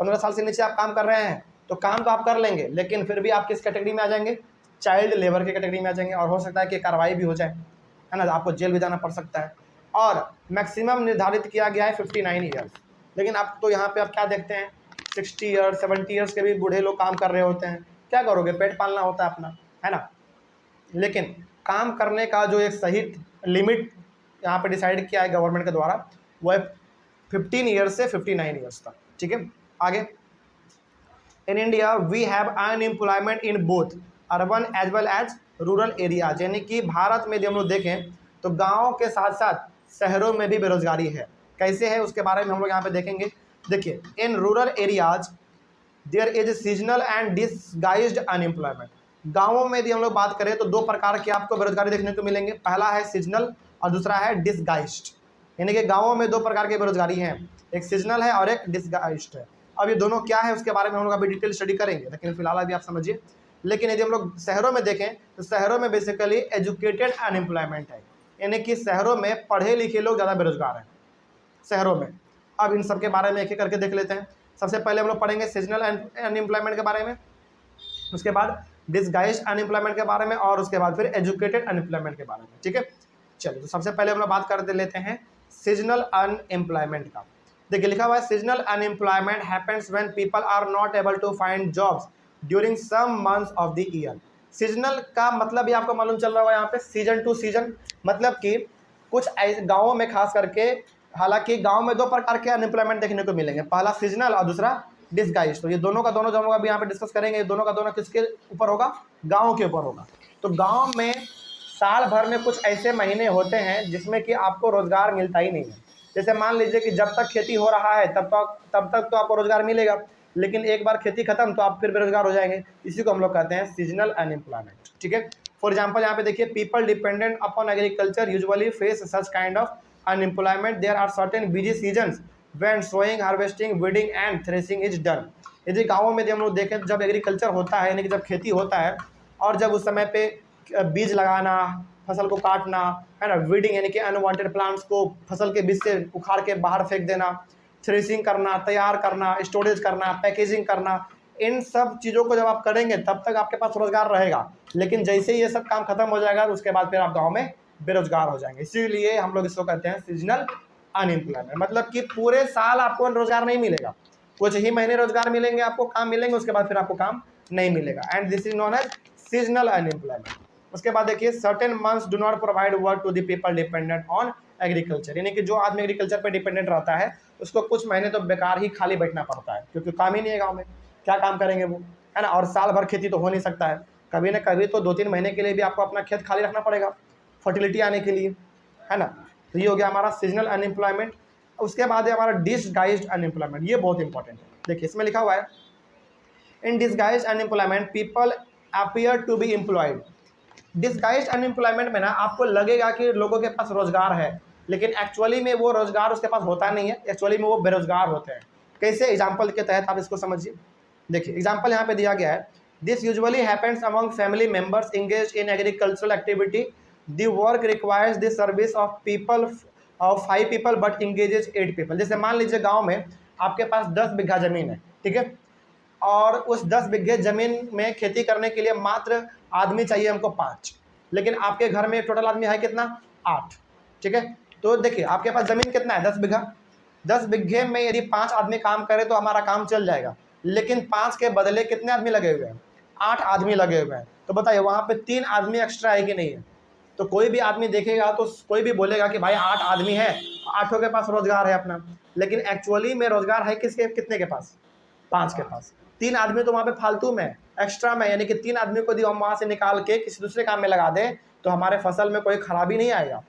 15 साल से नीचे आप काम कर रहे हैं तो काम तो आप कर लेंगे, लेकिन फिर भी आप किस कैटेगरी में आ जाएंगे, चाइल्ड लेबर की कैटेगरी में आ जाएंगे, और हो सकता है कि कार्रवाई भी हो जाए, है ना, आपको जेल भी जाना पड़ सकता है। और मैक्सिमम निर्धारित किया गया है 59 ईयर्स, लेकिन आप तो यहाँ पे आप क्या देखते हैं 60 ईयर्स 70 ईयर्स के भी बूढ़े लोग काम कर रहे होते हैं। क्या करोगे, पेट पालना होता है अपना, है ना। लेकिन काम करने का जो एक सही लिमिट यहाँ पे डिसाइड किया है गवर्नमेंट के द्वारा, वो है 15 ईयर्स से 59 ईयर्स तक, ठीक है। आगे, in India we have unemployment in both urban as well as rural areas, यानी कि भारत में यदि हम लोग देखें तो गाँव के साथ साथ शहरों में भी बेरोजगारी है। कैसे है उसके बारे में हम लोग यहाँ पे देखेंगे। देखिए, in rural areas there is seasonal and disguised unemployment. गाँवों में यदि हम लोग बात करें तो दो प्रकार की आपको बेरोजगारी देखने को मिलेंगे, पहला है सीजनल और दूसरा है डिसगाइज्ड। यानी कि गाँवों में दो प्रकार की बेरोजगारी है, एक सीजनल है और एक डिसगाइज्ड है। अब ये दोनों क्या है उसके बारे में हम लोग अभी डिटेल स्टडी करेंगे, लेकिन फिलहाल अभी आप समझिए। लेकिन यदि हम लोग शहरों में देखें तो शहरों में बेसिकली एजुकेटेड अनएम्प्लॉयमेंट है, यानी कि शहरों में पढ़े लिखे लोग ज़्यादा बेरोजगार हैं शहरों में। अब इन सब के बारे में एक एक करके देख लेते हैं। सबसे पहले हम लोग पढ़ेंगे सीजनल अनएम्प्लॉयमेंट के बारे में, उसके बाद डिसगाइज्ड अनएम्प्लॉयमेंट के बारे में, और उसके बाद फिर एजुकेटेड अनएम्प्लॉयमेंट के बारे में, ठीक है। चलिए, तो सबसे पहले हम लोग बात कर लेते हैं सीजनल अनएम्प्लॉयमेंट का। देखिए, लिखा हुआ है seasonal unemployment happens when people are not able to find jobs during some months of the year. Seasonal का मतलब भी आपको मालूम चल रहा होगा यहाँ पे, सीजन टू सीजन, मतलब कि कुछ ऐसे गाँवों में खास करके, हालांकि गांव में दो प्रकार के अनएम्प्लॉयमेंट देखने को मिलेंगे, पहला सीजनल और दूसरा डिसगाइज। तो ये दोनों का दोनों जो हम लोग अभी यहाँ पे डिस्कस करेंगे, ये दोनों का दोनों किसके ऊपर होगा, गाँव के ऊपर होगा। तो गाँव में साल भर में कुछ ऐसे महीने होते हैं जिसमें कि आपको रोजगार मिलता ही नहीं है। जैसे मान लीजिए कि जब तक खेती हो रहा है तब तक तो आपको रोजगार मिलेगा, लेकिन एक बार खेती खत्म तो आप फिर बेरोजगार हो जाएंगे। इसी को हम लोग कहते हैं सीजनल अनएम्प्लॉयमेंट, ठीक है। फॉर एग्जाम्पल यहाँ पे देखिए, people dependent upon agriculture usually face such kind of unemployment. There are certain busy seasons when sowing, harvesting, weeding and threshing is done. यदि गाँवों में हम लोग देखें तो जब एग्रीकल्चर होता है, यानी कि जब खेती होता है, और जब उस समय पे बीज लगाना, फसल को काटना, है ना, वीडिंग यानी कि अनवांटेड प्लांट्स को फसल के बीच से उखाड़ के बाहर फेंक देना, थ्रेसिंग करना, तैयार करना, स्टोरेज करना, पैकेजिंग करना, इन सब चीज़ों को जब आप करेंगे तब तक आपके पास रोजगार रहेगा। लेकिन जैसे ही ये सब काम खत्म हो जाएगा तो उसके बाद फिर आप गाँव में बेरोजगार हो जाएंगे। इसीलिए हम लोग इसको कहते हैं सीजनल अनएम्प्लॉयमेंट, मतलब कि पूरे साल आपको रोजगार नहीं मिलेगा, कुछ ही महीने रोजगार मिलेंगे, आपको काम मिलेंगे, उसके बाद फिर आपको काम नहीं मिलेगा, and this is known as seasonal unemployment. उसके बाद देखिए, certain months do not provide work to the people dependent on agriculture, यानी कि जो आदमी एग्रीकल्चर पर डिपेंडेंट रहता है उसको कुछ महीने तो बेकार ही खाली बैठना पड़ता है, क्योंकि काम ही नहीं है गाँव में, क्या काम करेंगे वो, है ना। और साल भर खेती तो हो नहीं सकता है, कभी ना कभी तो 2-3 महीने के लिए भी आपको अपना खेत खाली रखना पड़ेगा फर्टिलिटी आने के लिए, है ना। तो ये हो गया हमारा सीजनल अनएम्प्लॉयमेंट। उसके बाद है हमारा डिसगाइज्ड अनएम्प्लॉयमेंट, ये बहुत इंपॉर्टेंट है। देखिए, इसमें लिखा हुआ है, in disguised unemployment people appear to be employed. Disguised unemployment में ना आपको लगेगा कि लोगों के पास रोजगार है, लेकिन एक्चुअली में वो रोजगार उसके पास होता नहीं है, एक्चुअली में वो बेरोजगार होते हैं। कैसे, एग्जाम्पल के तहत आप इसको समझिए। देखिए, एग्जाम्पल यहाँ पे दिया गया है, this usually happens among family members engage in agricultural activity, the work requires the service of 5 people but engages 8 people. जैसे मान लीजिए गाँव में आपके पास 10 बीघा जमीन है, ठीक है, और उस 10 बीघे जमीन में खेती करने के लिए मात्र आदमी चाहिए हमको 5, लेकिन आपके घर में टोटल आदमी है कितना, 8, ठीक है। तो देखिए, आपके पास जमीन कितना है, 10 बीघा, 10 बीघे में यदि 5 आदमी काम करे तो हमारा काम चल जाएगा, लेकिन 5 के बदले कितने आदमी लगे हुए हैं, 8 आदमी लगे हुए हैं। तो बताइए वहाँ पे 3 आदमी एक्स्ट्रा है कि नहीं है। तो कोई भी आदमी देखेगा तो कोई भी बोलेगा कि भाई 8 आदमी है, 8 के पास रोजगार है अपना, लेकिन एक्चुअली में रोजगार है किसके, कितने के पास, 5 के पास। 3 आदमी तो वहाँ पे फालतू में, एक्स्ट्रा में, यानी कि 3 आदमी को यदि हम वहाँ से निकाल के किसी दूसरे काम में लगा दें तो हमारे फसल में कोई खराबी नहीं आएगा।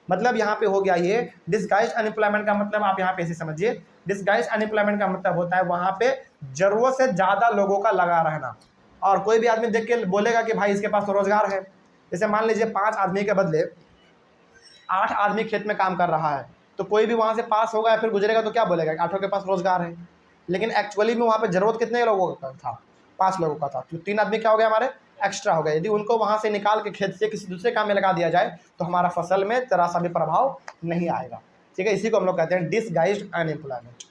मतलब यहाँ पे हो गया ये डिसगाइज्ड अनएम्प्लॉयमेंट का मतलब आप यहाँ पे ऐसे समझिए, डिसगाइज्ड अनएम्प्लॉयमेंट का मतलब होता है वहाँ पे जरूरत से ज़्यादा लोगों का लगा रहना, और कोई भी आदमी देख के बोलेगा कि भाई इसके पास तो रोजगार है। जैसे मान लीजिए 5 आदमी के बदले 8 आदमी खेत में काम कर रहा है, तो कोई भी वहाँ से पास होगा या फिर गुजरेगा तो क्या बोलेगा, 8 के पास रोजगार है, लेकिन एक्चुअली में वहाँ पे जरूरत कितने लोगों का था, 5 लोगों का था। तो 3 आदमी क्या हो गया, हमारे एक्स्ट्रा हो गए। यदि उनको वहाँ से निकाल के खेत से किसी दूसरे काम में लगा दिया जाए तो हमारा फसल में जरा सा भी प्रभाव नहीं आएगा, ठीक है। इसी को हम लोग कहते हैं डिसगाइज्ड अनएम्प्लॉयमेंट।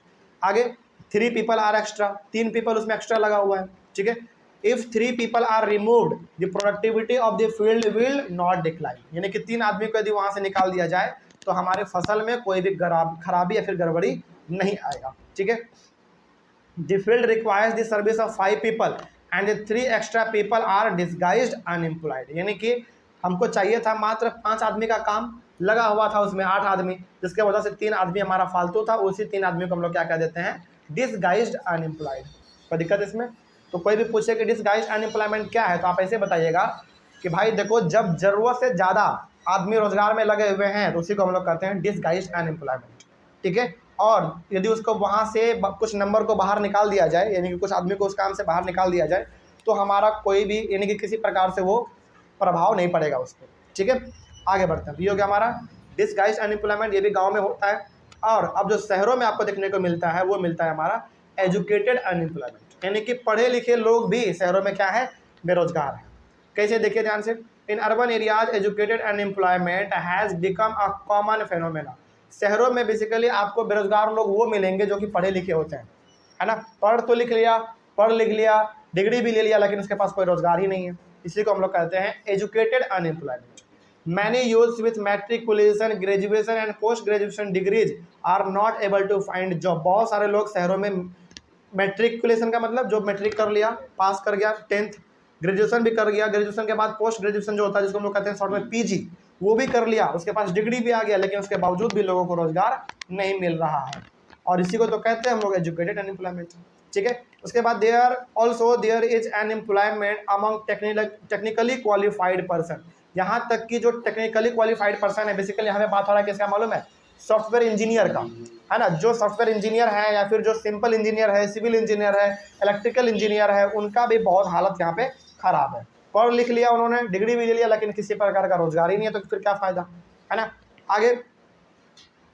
आगे, 3 पीपल आर एक्स्ट्रा, 3 पीपल उसमें एक्स्ट्रा लगा हुआ है, ठीक है। If 3 people are removed the productivity of the field will not decline, यानी कि 3 आदमी को यदि वहां से निकाल दिया जाए तो हमारे फसल में कोई भी खराबी या फिर गड़बड़ी नहीं आएगा, ठीक है। The field requires the service of 5 people and the 3 extra people are disguised unemployed, यानी कि हमको चाहिए था मात्र 5 आदमी का काम, लगा हुआ था उसमें 8 आदमी, जिसके वजह से 3 आदमी हमारा फालतू था, उसी 3 आदमी को हम लोग क्या कह देते हैं, डिसगाइज्ड अनएम्प्लॉयड। कोई दिक्कत इसमें? तो कोई भी पूछे कि डिसगाइज्ड अनएम्प्लॉयमेंट क्या है तो आप ऐसे बताइएगा कि भाई देखो, जब जरूरत से ज़्यादा आदमी रोजगार में लगे हुए हैं तो उसी को हम लोग कहते हैं डिसगाइज्ड अनएम्प्लॉयमेंट, ठीक है। और यदि उसको वहाँ से कुछ नंबर को बाहर निकाल दिया जाए, यानी कि कुछ आदमी को उस काम से बाहर निकाल दिया जाए, तो हमारा कोई भी यानी कि किसी प्रकार से वो प्रभाव नहीं पड़ेगा उस पर, ठीक है। आगे बढ़ते हैं। ये हो गया हमारा डिसगाइज्ड अनएम्प्लॉयमेंट, ये भी गाँव में होता है। और अब जो शहरों में आपको देखने को मिलता है वो मिलता है हमारा एजुकेटेड अनएम्प्लॉयमेंट, यानी कि पढ़े लिखे लोग भी शहरों में क्या है, बेरोजगार है। कैसे, देखिए ध्यान से। इन urban areas educated unemployment has become a common phenomena, शहरों में बेसिकली आपको बेरोजगार लोग वो मिलेंगे जो कि पढ़े लिखे होते हैं, है ना। पढ़ लिख लिया, डिग्री भी ले लिया, लेकिन उसके पास कोई रोजगार ही नहीं है, इसी को हम लोग कहते हैं educated unemployment. Many youth with matriculation, graduation and post graduation degrees are not able to find job, बहुत सारे लोग शहरों में मैट्रिकुलेशन का मतलब जो मैट्रिक कर लिया, पास कर गया 10th, ग्रेजुएशन भी कर गया, ग्रेजुएशन के बाद पोस्ट ग्रेजुएशन जो होता है जिसको हम लोग कहते हैं शॉर्ट में पीजी, वो भी कर लिया, उसके पास डिग्री भी आ गया, लेकिन उसके बावजूद भी लोगों को रोजगार नहीं मिल रहा है, और इसी को तो कहते हैं हम लोग एजुकेटेड अनएम्प्लॉयमेंट, ठीक है। उसके बाद there is unemployment among technically qualified person, यहाँ तक कि जो टेक्निकली क्वालिफाइड पर्सन है, बेसिकली यहाँ पे बात हो रहा है किसका मालूम है, सॉफ्टवेयर इंजीनियर का, है ना। जो सॉफ्टवेयर इंजीनियर है या फिर जो सिंपल इंजीनियर है, सिविल इंजीनियर है, इलेक्ट्रिकल इंजीनियर है, उनका भी बहुत हालत यहाँ पे खराब है। पढ़ लिख लिया उन्होंने, डिग्री भी ले लिया, लेकिन किसी प्रकार का रोजगार ही नहीं है, तो फिर क्या फायदा, है ना। आगे,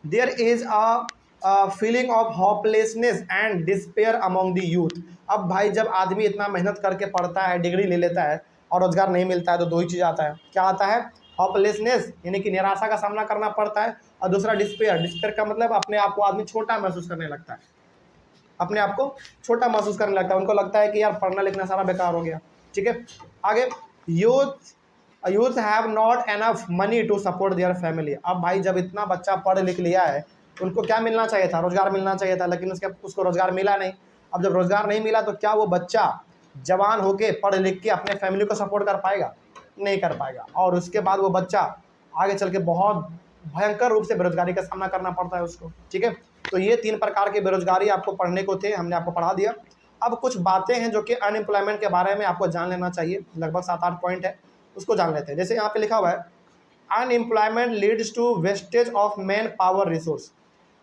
there is a feeling of hopelessness and despair among the youth, अब भाई जब आदमी इतना मेहनत करके पढ़ता है, डिग्री ले लेता है और रोजगार नहीं मिलता है, तो दो ही चीज़ आता है, क्या आता है, होपलेसनेस यानी कि निराशा का सामना करना पड़ता है, और दूसरा डिस्पेयर का मतलब अपने आप को आदमी छोटा महसूस करने लगता है, अपने आप को छोटा महसूस करने लगता है, उनको लगता है कि यार पढ़ना लिखना सारा बेकार हो गया, ठीक है। आगे, youth have not enough money to support their family, अब भाई जब इतना बच्चा पढ़ लिख लिया है उनको क्या मिलना चाहिए था, रोजगार मिलना चाहिए था, लेकिन उसको रोजगार मिला नहीं। अब जब रोजगार नहीं मिला तो क्या वो बच्चा जवान होके पढ़ लिख के अपने फैमिली को सपोर्ट कर पाएगा, नहीं कर पाएगा, और उसके बाद वो बच्चा आगे चल के बहुत भयंकर रूप से बेरोजगारी का सामना करना पड़ता है उसको, ठीक है। तो ये 3 प्रकार के बेरोजगारी आपको पढ़ने को थे, हमने आपको पढ़ा दिया। अब कुछ बातें हैं जो कि अनएम्प्लॉयमेंट के बारे में आपको जान लेना चाहिए, लगभग 7-8 पॉइंट है, उसको जान लेते हैं। जैसे यहाँ पे लिखा हुआ है, unemployment leads to wastage of man power resource.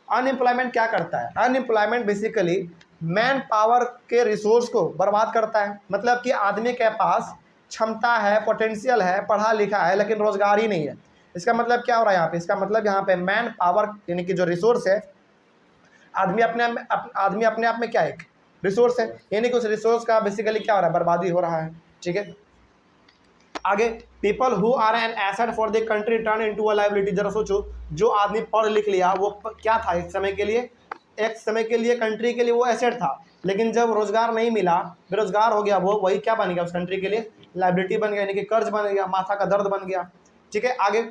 Unemployment क्या करता है, अनएम्प्लॉयमेंट बेसिकली मैन पावर के रिसोर्स को बर्बाद करता है, मतलब कि आदमी के पास क्षमता है, पोटेंशियल है, पढ़ा लिखा है, लेकिन रोजगार ही नहीं है। इसका मतलब क्या हो रहा है यहाँ पे, इसका मतलब यहाँ पे मैन पावर यानी कि जो रिसोर्स है, आदमी अपने आप में क्या है, रिसोर्स है, यानी कि उस रिसोर्स का बेसिकली क्या हो रहा है, बर्बादी हो रहा है, ठीक है। आगे, people who are an asset for the country turn into a liability, जरा सोचो, जो आदमी पढ़ लिख लिया वो क्या था, एक समय के लिए कंट्री के लिए वो एसेट था, लेकिन जब रोजगार नहीं मिला, बेरोजगार हो गया, वो वही क्या बन गया, उस कंट्री के लिए लायबिलिटी बन गया, यानी कि कर्ज बन गया, माथा का दर्द बन गया, ठीक है। आगे,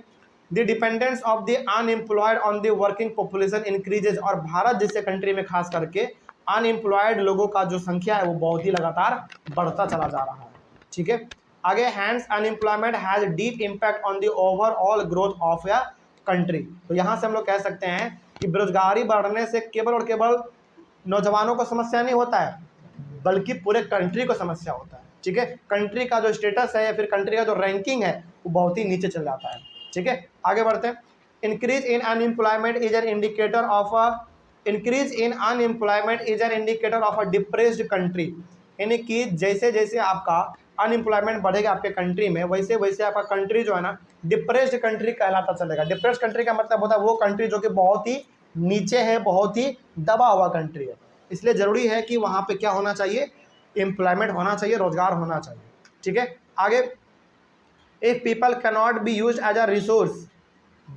the dependence of the unemployed on the working population increases, और भारत जैसे कंट्री में खास करके अनएम्प्लॉयड लोगों का जो संख्या है वो बहुत ही लगातार बढ़ता चला जा रहा है, ठीक है। आगे, hands unemployment has deep impact on the overall growth of a country, तो यहाँ से हम लोग कह सकते हैं कि बेरोजगारी बढ़ने से केवल और केवल नौजवानों को समस्या नहीं होता है, बल्कि पूरे कंट्री को समस्या होता है, ठीक है। कंट्री का जो स्टेटस है या फिर कंट्री का जो रैंकिंग है वो बहुत ही नीचे चल जाता है, ठीक है। आगे बढ़ते हैं। Increase in unemployment is an indicator of a depressed country, यानी कि जैसे जैसे आपका अनएम्प्लॉयमेंट बढ़ेगा आपके कंट्री में, वैसे वैसे आपका कंट्री जो है ना डिप्रेस्ड कंट्री कहलाता चलेगा। डिप्रेस्ड कंट्री का मतलब होता है वो कंट्री जो कि बहुत ही नीचे है, बहुत ही दबा हुआ कंट्री है। इसलिए ज़रूरी है कि वहाँ पे क्या होना चाहिए, एम्प्लॉयमेंट होना चाहिए, रोजगार होना चाहिए, ठीक है। आगे, if people cannot be use as a resource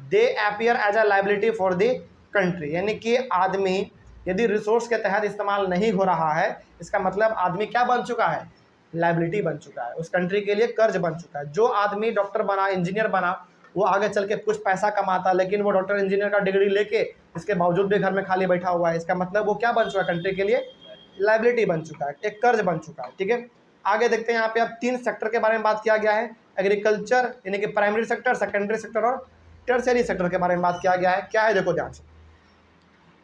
they appear as a liability for the country, यानी कि आदमी यदि रिसोर्स के तहत इस्तेमाल नहीं हो रहा है, इसका मतलब आदमी क्या बन चुका है, लाइबिलिटी बन चुका है, उस कंट्री के लिए कर्ज बन चुका है। जो आदमी डॉक्टर बना, इंजीनियर बना, वो आगे चल के कुछ पैसा कमाता, लेकिन वो डॉक्टर इंजीनियर का डिग्री लेके इसके बावजूद भी घर में खाली बैठा हुआ है, इसका मतलब वो क्या बन चुका है, कंट्री के लिए लाइबिलिटी बन चुका है, एक कर्ज बन चुका है। ठीक है, आगे देखते हैं यहाँ पे अब 3 सेक्टर के बारे में बात किया गया है, एग्रीकल्चर यानी कि प्राइमरी सेक्टर, सेकेंडरी सेक्टर और टर्शियरी सेक्टर के बारे में बात किया गया है। क्या है देखो ध्यान से,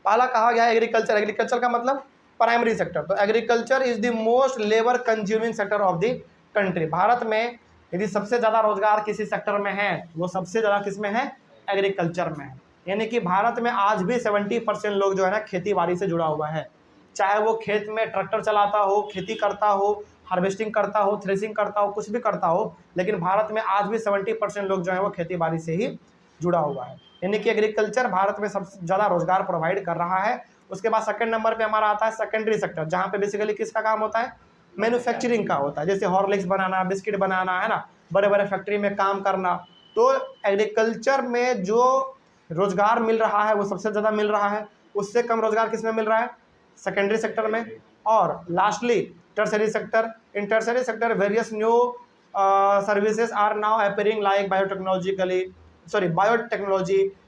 पहला कहा गया है एग्रीकल्चर। एग्रीकल्चर का मतलब प्राइमरी सेक्टर। तो agriculture is the most labour consuming sector of the country. Bharat में यदि सबसे ज़्यादा रोजगार किसी सेक्टर में है, वो सबसे ज़्यादा किस में है, एग्रीकल्चर में है। यानी कि भारत में आज भी 70% लोग जो है ना खेती बाड़ी से जुड़ा हुआ है, चाहे वो खेत में ट्रैक्टर चलाता हो, खेती करता हो, हार्वेस्टिंग करता हो, थ्रेसिंग करता हो, कुछ भी करता हो, लेकिन भारत में आज भी 70% लोग जो है वो खेती बाड़ी से ही जुड़ा हुआ है। यानी कि एग्रीकल्चर भारत में सबसे ज़्यादा रोजगार प्रोवाइड कर रहा है। उसके बाद सेकंड नंबर पे हमारा आता है सेकेंडरी सेक्टर, जहाँ पे बेसिकली किसका काम होता है, मैन्युफैक्चरिंग का होता है, जैसे हॉर्लिक्स बनाना, बिस्किट बनाना, है ना, बड़े बड़े फैक्ट्री में काम करना। तो एग्रीकल्चर में जो रोजगार मिल रहा है वो सबसे ज़्यादा मिल रहा है, उससे कम रोजगार किस में मिल रहा है, सेकेंडरी सेक्टर में। और lastly tertiary sector. In tertiary sector various new services are now appearing like biotechnology,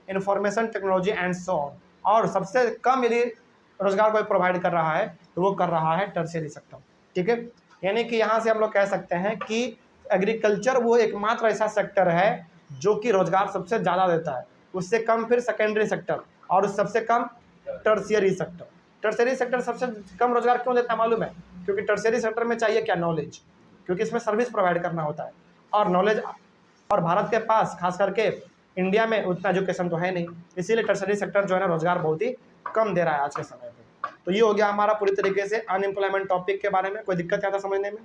information technology and so on. और सबसे कम यदि रोजगार कोई प्रोवाइड कर रहा है तो वो कर रहा है टर्शियरी सेक्टर। ठीक है, यानी कि यहाँ से हम लोग कह सकते हैं कि एग्रीकल्चर वो एकमात्र ऐसा सेक्टर है जो कि रोजगार सबसे ज़्यादा देता है, उससे कम फिर सेकेंडरी सेक्टर और सबसे कम टर्शियरी सेक्टर। टर्शियरी सेक्टर सबसे कम रोजगार क्यों देता है मालूम है, क्योंकि टर्शियरी सेक्टर में चाहिए क्या, नॉलेज, क्योंकि इसमें सर्विस प्रोवाइड करना होता है और नॉलेज, और भारत के पास खास करके इंडिया में उतना एजुकेशन तो है नहीं, इसीलिए टर्शरी सेक्टर जो है ना रोजगार बहुत ही कम दे रहा है आज के समय पे। तो ये हो गया हमारा पूरी तरीके से अनएम्प्लॉयमेंट टॉपिक के बारे में। कोई दिक्कत आता समझने में?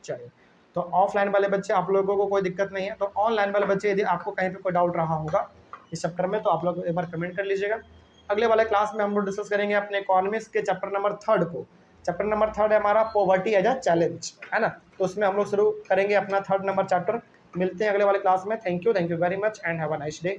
चलिए, तो ऑफलाइन वाले बच्चे आप लोगों को कोई दिक्कत नहीं है, तो ऑनलाइन वाले बच्चे यदि आपको कहीं पे कोई डाउट रहा होगा इस चैप्टर में तो आप लोग एक बार कमेंट कर लीजिएगा। अगले वाले क्लास में हम लोग डिस्कस करेंगे अपने इकोनॉमिक्स के चैप्टर नंबर 3 को। चैप्टर नंबर 3 है हमारा पॉवर्टी एज अ चैलेंज, है ना, तो उसमें हम लोग शुरू करेंगे अपना 3rd नंबर चैप्टर। मिलते हैं अगले वाले क्लास में। Thank you very much and have a nice day.